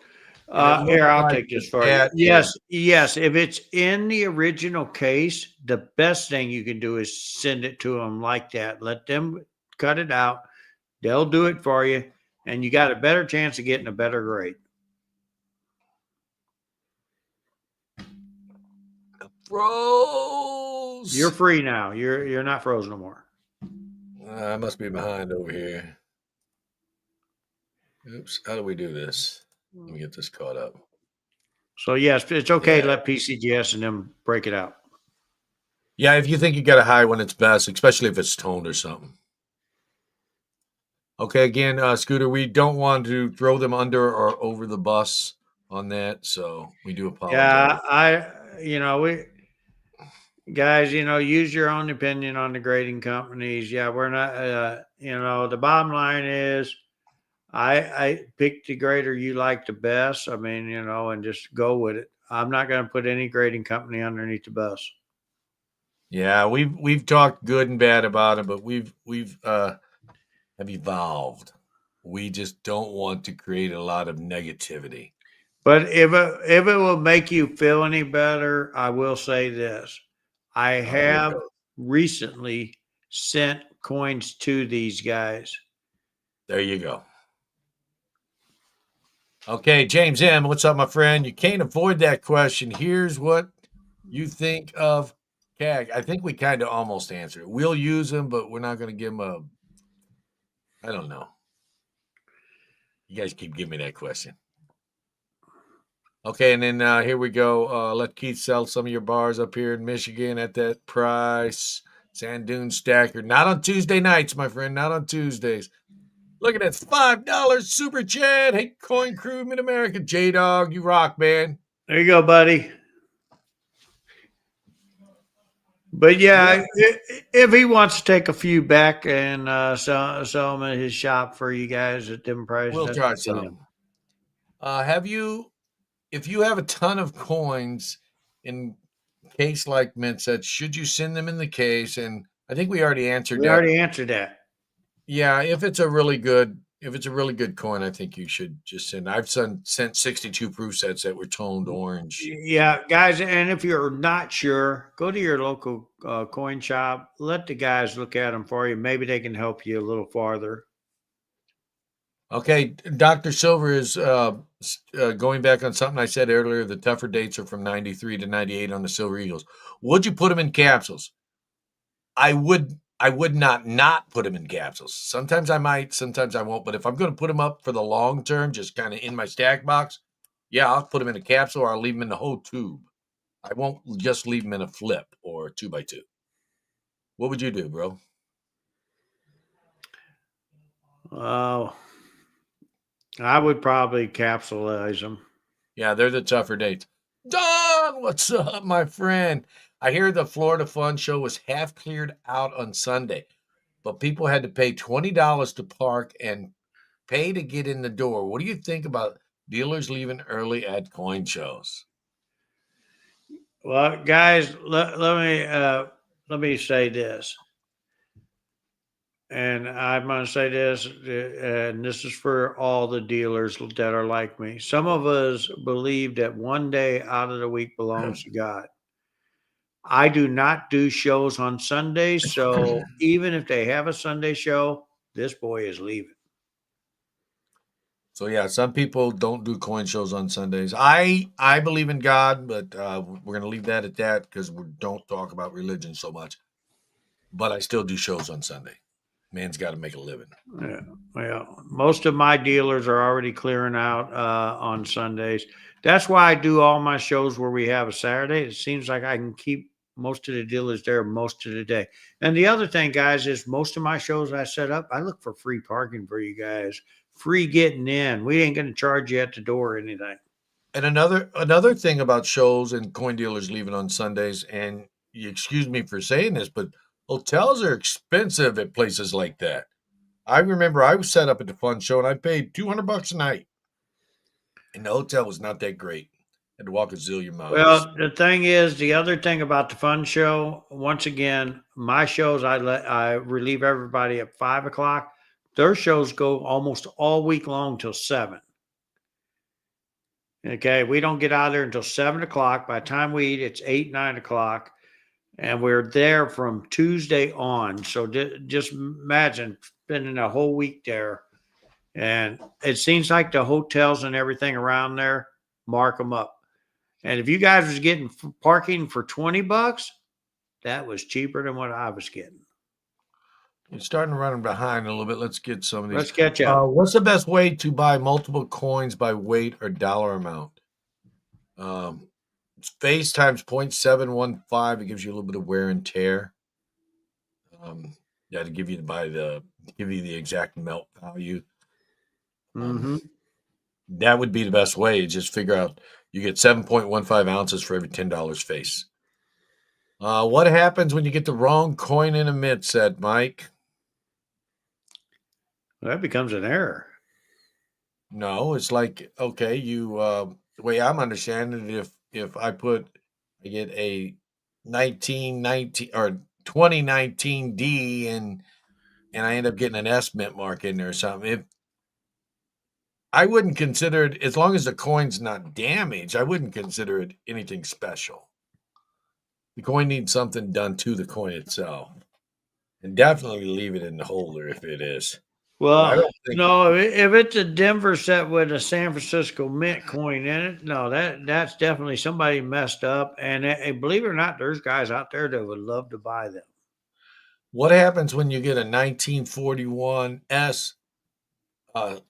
and it looks Here, I'll like take this for you. that Yes, is yes. If it's in the original case, the best thing you can do is send it to them like that. Let them cut it out. They'll do it for you, and you got a better chance of getting a better grade. froze. You're free now. You're not frozen no more. I must be behind over here. Oops. How do we do this? Let me get this caught up. So yes, it's okay to Yeah. let PCGS and them break it out. Yeah, if you think you got a high one, it's best, especially if it's toned or something. Okay, again, Scooter, we don't want to throw them under or over the bus on that, so we do apologize. Yeah, we guys, use your own opinion on the grading companies. Yeah, we're not. The bottom line is, I pick the grader you like the best. I mean, and just go with it. I'm not going to put any grading company underneath the bus. Yeah, we've talked good and bad about it, but we've have evolved. We just don't want to create a lot of negativity. But if it will make you feel any better, I will say this: I Oh, here it have goes. recently sent coins to these guys. There you go. Okay, James M, what's up, my friend? You can't avoid that question. Here's what you think of CAG. I think we kind of almost answered it. We'll use them, but we're not going to give them a. I don't know. You guys keep giving me that question. Okay, and then here we go. Let Keith sell some of your bars up here in Michigan at that price. Sand Dune Stacker. Not on Tuesday nights, my friend. Not on Tuesdays. Look at that $5 super chat. Hey, Coin Crew, Mid America. J Dog, you rock, man. There you go, buddy. But What? yeah, if he wants to take a few back and sell them at his shop for you guys at different prices, We'll that's try up to him. some. Have you, if you have a ton of coins in case like Mint said, should you send them in the case? And I think we already answered We that. already answered that. Yeah, if it's a really good coin, I think you should just send. I've sent 62 proof sets that were toned orange. Yeah, guys, and if you're not sure, go to your local coin shop. Let the guys look at them for you. Maybe they can help you a little farther. Okay, Dr. Silver is going back on something I said earlier. The tougher dates are from 93 to 98 on the Silver Eagles. Would you put them in capsules? I would not put them in capsules. Sometimes I might, sometimes I won't. But if I'm going to put them up for the long term, just kind of in my stack box, yeah, I'll put them in a capsule or I'll leave them in the whole tube. I won't just leave them in a flip or a 2x2. What would you do, bro? Oh, I would probably capsulize them. Yeah, they're the tougher dates. Don, what's up, my friend? I hear the Florida Fun Show was half cleared out on Sunday, but people had to pay $20 to park and pay to get in the door. What do you think about dealers leaving early at coin shows? Well, guys, let me say this, and I'm going to say this, and this is for all the dealers that are like me. Some of us believe that one day out of the week belongs to God. I do not do shows on Sundays, so even if they have a Sunday show, this boy is leaving. So yeah, some people don't do coin shows on Sundays. I believe in God, but we're gonna leave that at that because we don't talk about religion so much. But I still do shows on Sunday. Man's got to make a living. Yeah, well, most of my dealers are already clearing out on Sundays. That's why I do all my shows where we have a Saturday. It seems like I can keep most of the dealers there most of the day. And the other thing, guys, is most of my shows I set up, I look for free parking for you guys, free getting in. We ain't going to charge you at the door or anything. And another thing about shows and coin dealers leaving on Sundays, and you excuse me for saying this, but hotels are expensive at places like that. I remember I was set up at the fun show and I paid $200 a night, and the hotel was not that great. Had to walk a zillion miles. Well, the thing is, the other thing about the fun show, once again, my shows, I relieve everybody at 5 o'clock. Their shows go almost all week long till 7. Okay, we don't get out of there until 7 o'clock. By the time we eat, it's 8, 9 o'clock, and we're there from Tuesday on. So just imagine spending a whole week there. And it seems like the hotels and everything around there mark them up. And if you guys was getting parking for $20, that was cheaper than what I was getting. You're starting to run behind a little bit. Let's get some of these. Let's catch up. What's the best way to buy multiple coins by weight or dollar amount? Face times 0.715. It gives you a little bit of wear and tear. Yeah, to give you the exact melt value. Mm-hmm. That would be the best way. Just figure out you get 7.15 ounces for every $10 face. What happens when you get the wrong coin in a mid set, Mike? Well, that becomes an error. No, it's like, okay, the way I'm understanding it, if I get a 1919 or 2019 D and I end up getting an S mint mark in there or something, if I wouldn't consider it, as long as the coin's not damaged, I wouldn't consider it anything special. The coin needs something done to the coin itself. And definitely leave it in the holder if it is. But I Well, don't think no, if it's a Denver set with a San Francisco Mint coin in it, no, that's definitely somebody messed up. And believe it or not, there's guys out there that would love to buy them. what happens when you get a 1941 S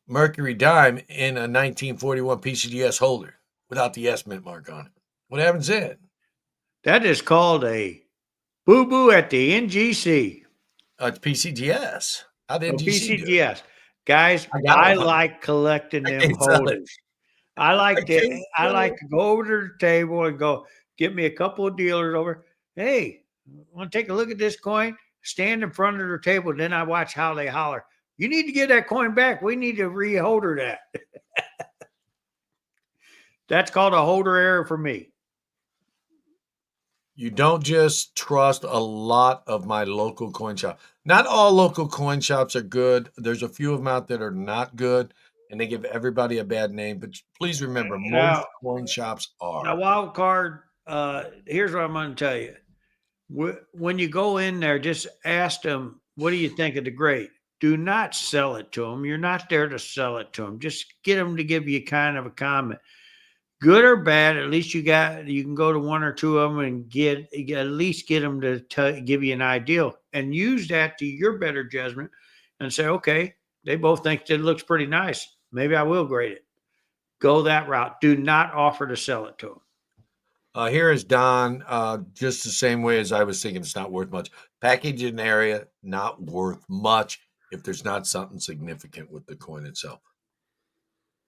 Mercury dime in a 1941 PCDS holder without the S mint mark on it? What happens then? That is called a boo boo at the NGC. It's PCDS. How did Oh, NGC do it? PCGS. Guys, I got I one. like collecting I them can't sell it. holders. I I like to can't I sell like it. to go over to the table and go get me a couple of dealers over. Hey, want to take a look at this coin? Stand in front of their table, then I watch how they holler. You need to get that coin back. We need to reholder that. That's called a holder error for me. You don't just trust a lot of my local coin shop. Not all local coin shops are good. There's a few of them out that are not good, and they give everybody a bad name. But please remember, most Now, coin shops now are. wild card. Here's what I'm going to tell you. When you go in there, just ask them, what do you think of the grade? Do not sell it to them. You're not there to sell it to them. Just get them to give you kind of a comment. Good or bad, at least you can go to one or two of them and at least get them to give you an idea and use that to your better judgment and say, okay, they both think that it looks pretty nice. Maybe I will grade it. Go that route. Do not offer to sell it to them. Here is Don, just the same way as I was thinking, it's not worth much. Packaging area, not worth much if there's not something significant with the coin itself.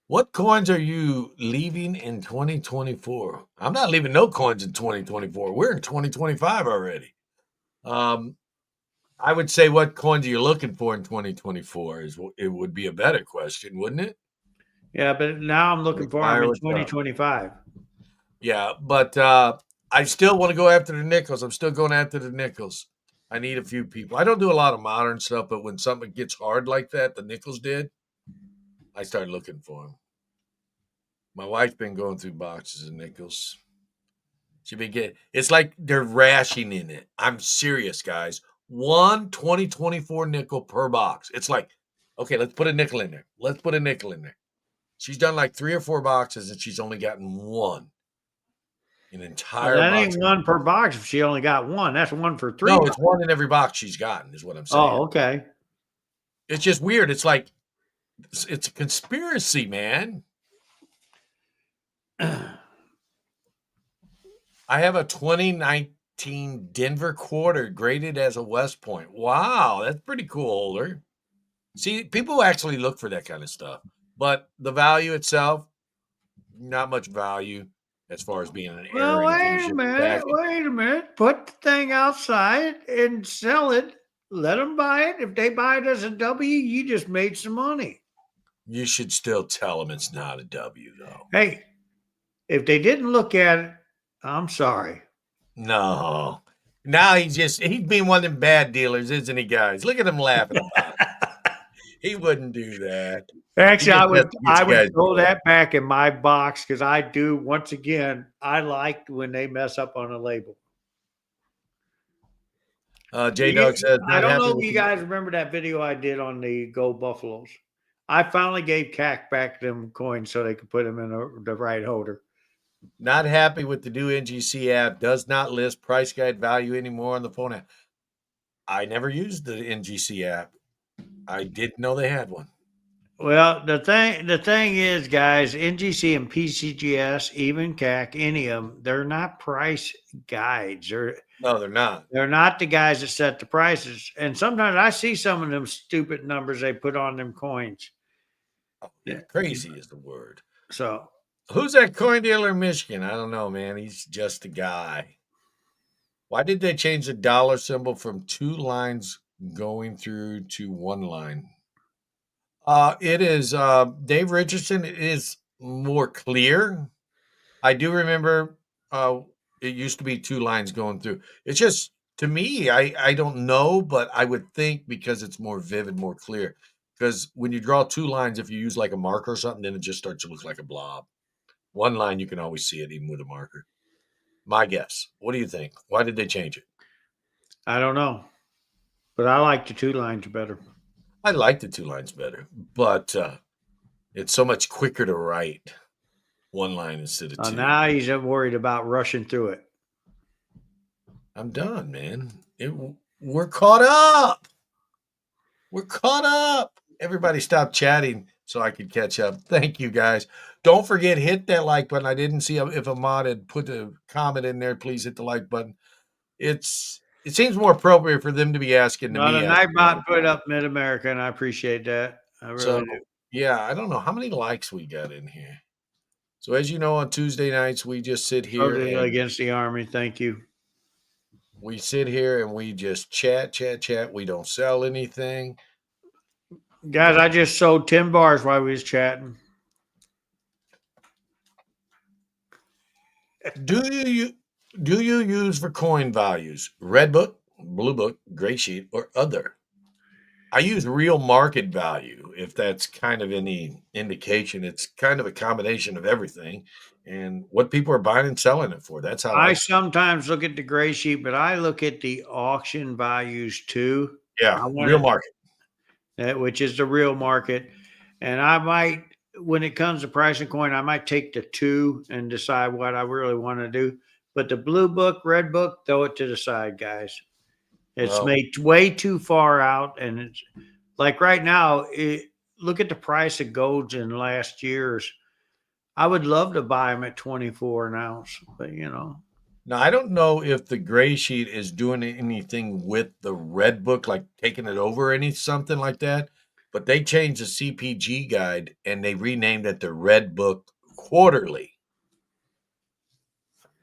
What coins are you leaving in 2024? I'm not leaving no coins in 2024. We're in 2025 already. I would say, what coins are you looking for in 2024? It would be a better question, wouldn't it? Yeah, but now I'm looking for them Fire in what's up. 2025. Yeah, but I still want to go after the nickels. I'm still going after the nickels. I need a few people. I don't do a lot of modern stuff, but when something gets hard like that, the nickels did, I start looking for them. My wife's been going through boxes of nickels. It's like they're rationing it. I'm serious, guys. One 2024 nickel per box. It's like, okay, let's put a nickel in there. Let's put a nickel in there. She's done like 3 or 4 boxes and she's only gotten one. An Well, entire that box. ain't one per box if she only got one. That's one for three No, it's boxes. one in every box she's gotten, is what I'm saying. Oh, okay. It's just weird. It's like it's a conspiracy, man. I have a 2019 Denver quarter graded as a West Point. Wow, that's pretty cool holder. See, people actually look for that kind of stuff. But the value itself, not much value as far as being an heir or Well, anything. You wait a should minute. back it. Wait a minute. Put the thing outside and sell it. Let them buy it. If they buy it as a W, you just made some money. You should still tell them it's not a W, though. Hey, if they didn't look at it, I'm sorry. No. Now he's being one of them bad dealers, isn't he, guys? Look at him laughing about it. He wouldn't do that. He Actually, just has to get I you would guys throw going. that back in my box because I do. Once again, I like when they mess up on a label. J Dog says, I not don't happy know if with you the guys remember that video I did on the Go Buffaloes. I finally gave CAC back them coins so they could put them in the right holder. not happy with the new NGC app. Does not list price guide value anymore on the phone app. I never used the NGC app. I didn't know they had one. Well, the thing is, guys, NGC and PCGS, even CAC, any of them, they're not price guides. No, they're not. They're not the guys that set the prices. And sometimes I see some of them stupid numbers they put on them coins. Oh, yeah, Yeah. crazy is the word. So Who's that coin dealer in Michigan? I don't know, man. He's just a guy. Why did they change the dollar symbol from two lines going through to one line? It is Dave Richardson is more clear. I do remember it used to be two lines going through. It's just to me, I don't know, but I would think because it's more vivid, more clear. Because when you draw two lines, if you use like a marker or something, then it just starts to look like a blob. One line, you can always see it even with a marker. My guess. What do you think? Why did they change it? I don't know. But I like the two lines better. I like the two lines better, but it's so much quicker to write one line instead of two. Now he's worried about rushing through it. I'm done, man. We're caught up. We're caught up. Everybody stop chatting so I could catch up. Thank you, guys. Don't forget, hit that like button. I didn't see if Ahmad had put a comment in there. Please hit the like button. It seems more appropriate for them to be asking than Well, the me asking. Nightbot put up Mid America, and I appreciate that. I So, really do. yeah, I don't know how many likes we got in here. So, as you know, on Tuesday nights, we just sit here Totally and against the Army. Thank you. we just chat, chat, chat. We don't sell anything. Guys, I just sold 10 bars while we was chatting. Do you use for coin values red book, blue book, gray sheet, or other? I use real market value if that's kind of any indication. It's kind of a combination of everything and what people are buying and selling it for. That's how I I sometimes look at the gray sheet, but I look at the auction values too. yeah, I real want market. which is the real market. And I might, when it comes to pricing coin, I might take the two and decide what I really want to do. But the blue book, red book, throw it to the side, guys. It's Well, made way too far out. And it's like right now, look at the price of golds in last year's. I would love to buy them at 24 an ounce, but now I don't know if the gray sheet is doing anything with the red book, like taking it over any something like that. But they changed the CPG guide and they renamed it the Red Book Quarterly.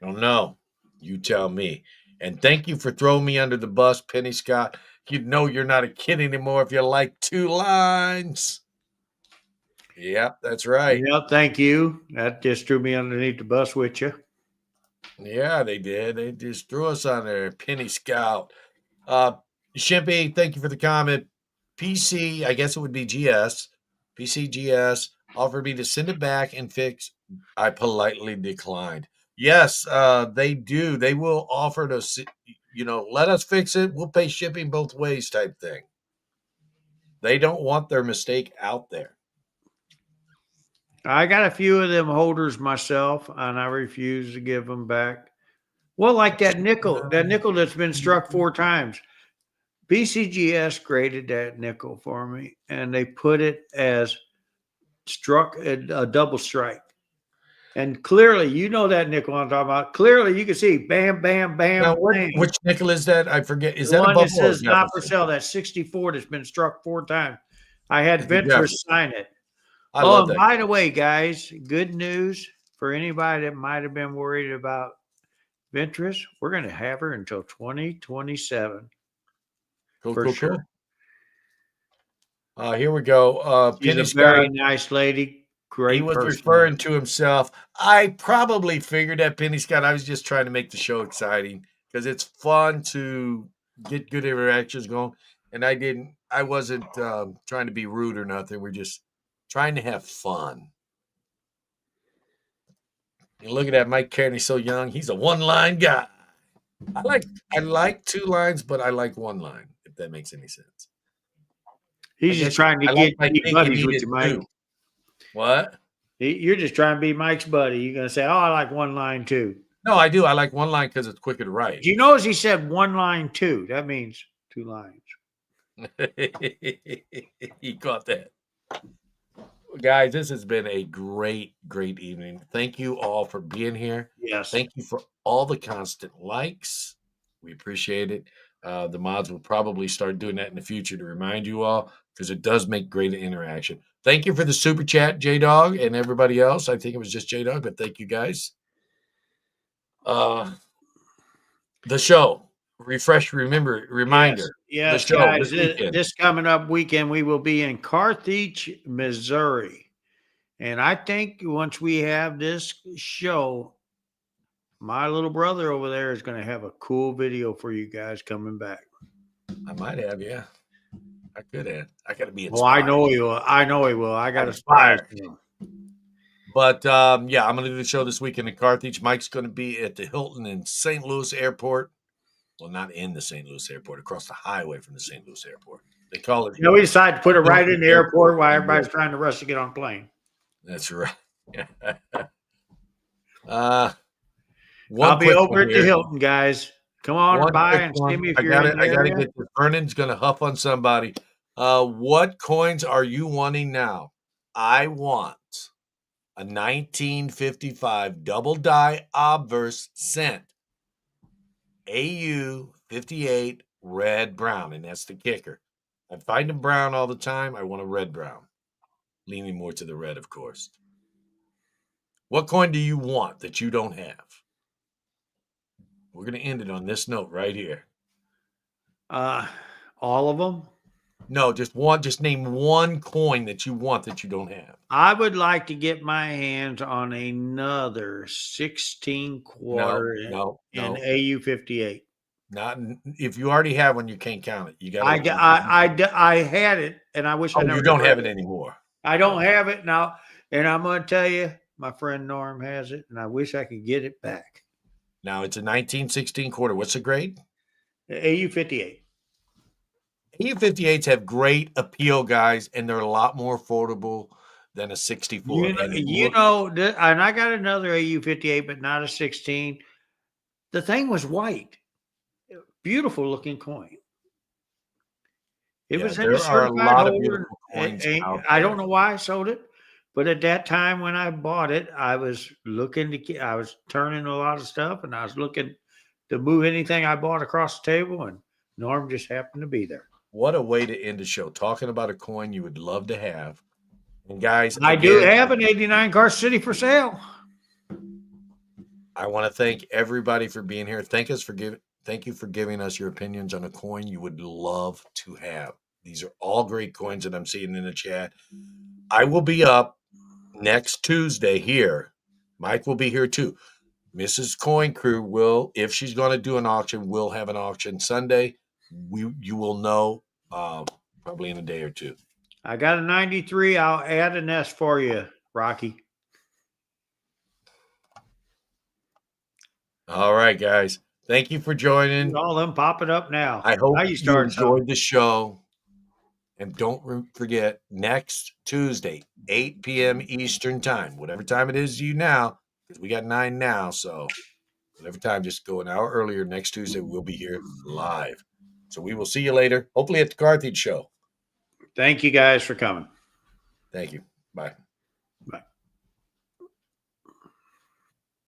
I don't know. You tell me. And thank you for throwing me under the bus, Penny Scott. You know you're not a kid anymore if you like two lines. Yep, that's right. yeah, thank you. That just threw me underneath the bus with you. Yeah, they did. They just threw us on there. Penny Scout. Uh Shimpy, thank you for the comment. PC, I guess it would be GS. PCGS offered me to send it back and fix. I politely declined. Yes, they do. They will offer to, let us fix it. We'll pay shipping both ways type thing. They don't want their mistake out there. I got a few of them holders myself, and I refuse to give them back. Well, like that nickel that's been struck 4 times. BCGS graded that nickel for me, and they put it as struck a double strike. And clearly, that nickel I'm talking about. Clearly, you can see bam, bam, Now, bam, bam. which nickel is that? I forget. Is The that a one that Buffalo or says not for Jefferson? sale, that 64 that's been struck 4 times. I had It's a Ventures Jefferson. sign it. I Oh, love and that. by the way, guys, good news. for anybody that might have been worried about Ventress, we're going to have her until 2027 Cool, for cool, sure. cool. Here we go. She's Penny a very Scott. nice lady, He great was person. referring to himself. I probably figured that, Penny Scott. I was just trying to make the show exciting because it's fun to get good interactions going. And I wasn't trying to be rude or nothing. We're just trying to have fun. You look at that Mike Carney, so young. He's a one-line guy. I like two lines, but I like one line, if that makes any sense. I He's just guess trying to I like get my be think you buddies with needed you, Mike. two. What? You're just trying to be Mike's buddy. You're going to say, "Oh, I like one line too." No, I do. I like one line because it's quicker to write. Do you notice he said one line two? That means two lines. He caught that. Guys, this has been a great, great evening. Thank you all for being here. Yes. Thank you for all the constant likes. We appreciate it. The mods will probably start doing that in the future to remind you all because it does make great interaction. Thank you for the super chat, J Dog, and everybody else. I think it was just J Dog, but thank you guys. The show. Refresh, reminder. Yes, The show guys. this weekend. This coming up weekend, we will be in Carthage, Missouri. And I think once we have this show, my little brother over there is going to have a cool video for you guys coming back. I might have, yeah. I could have. I got to be Well, inspired. I know he will. I know he will. I got to inspired. surprise him. But yeah, I'm going to do the show this weekend in Carthage. Mike's going to be at the Hilton in St. Louis Airport. Well, not in the St. Louis Airport, across the highway from the St. Louis Airport. They call it. You know, we decided to put it right in the airport while Airport. everybody's trying to rush to get on a plane. That's right. I'll be over at the Hilton, guys. Come on by and see me if you're in the I got to area. get this. Vernon's going to huff on somebody. What coins are you wanting now? I want a 1955 double die obverse cent. AU 58 red brown, and that's the kicker. I find them brown all the time. I want a red brown, leaning more to the red, of course. What coin do you want that you don't have? We're going to end it on this note right here. All of them? No, just one. Just name one coin that you want that you don't have. I would like to get my hands on another 16 quarter in AU 58. Not if you already have one, you can't count it. You got. I had it, and I wish I never. You don't have it anymore. I don't have it now, and I'm going to tell you, my friend Norm has it, and I wish I could get it back. Now it's a 1916 quarter. What's the grade? AU 58. AU 58s have great appeal, guys, and they're a lot more affordable than a 64. And I got another AU 58, but not a 16. The thing was white. Beautiful looking coin. It was in a certified holder. I don't know why I sold it, but at that time when I bought it, I was turning a lot of stuff, and I was looking to move anything I bought across the table, and Norm just happened to be there. What a way to end the show, talking about a coin you would love to have. And guys, I do have an 89 Car City for sale. I want to thank everybody for being here. Thank you for giving us your opinions on a coin you would love to have. These are all great coins that I'm seeing in the chat. I will be up next Tuesday here. Mike will be here too. Mrs. Coin Crew will, if she's going to do an auction, will have an auction Sunday. You will know probably in a day or two. I got a 93. I'll add an S for you, Rocky. All right, guys. Thank you for joining. All them popping up now. I hope you enjoyed the show. And don't forget, next Tuesday, 8 p.m. Eastern time, whatever time it is to you now, because we got 9 now. So whatever time, just go an hour earlier. Next Tuesday, we'll be here live. So we will see you later, hopefully at the Carthage show. Thank you guys for coming. Thank you. Bye.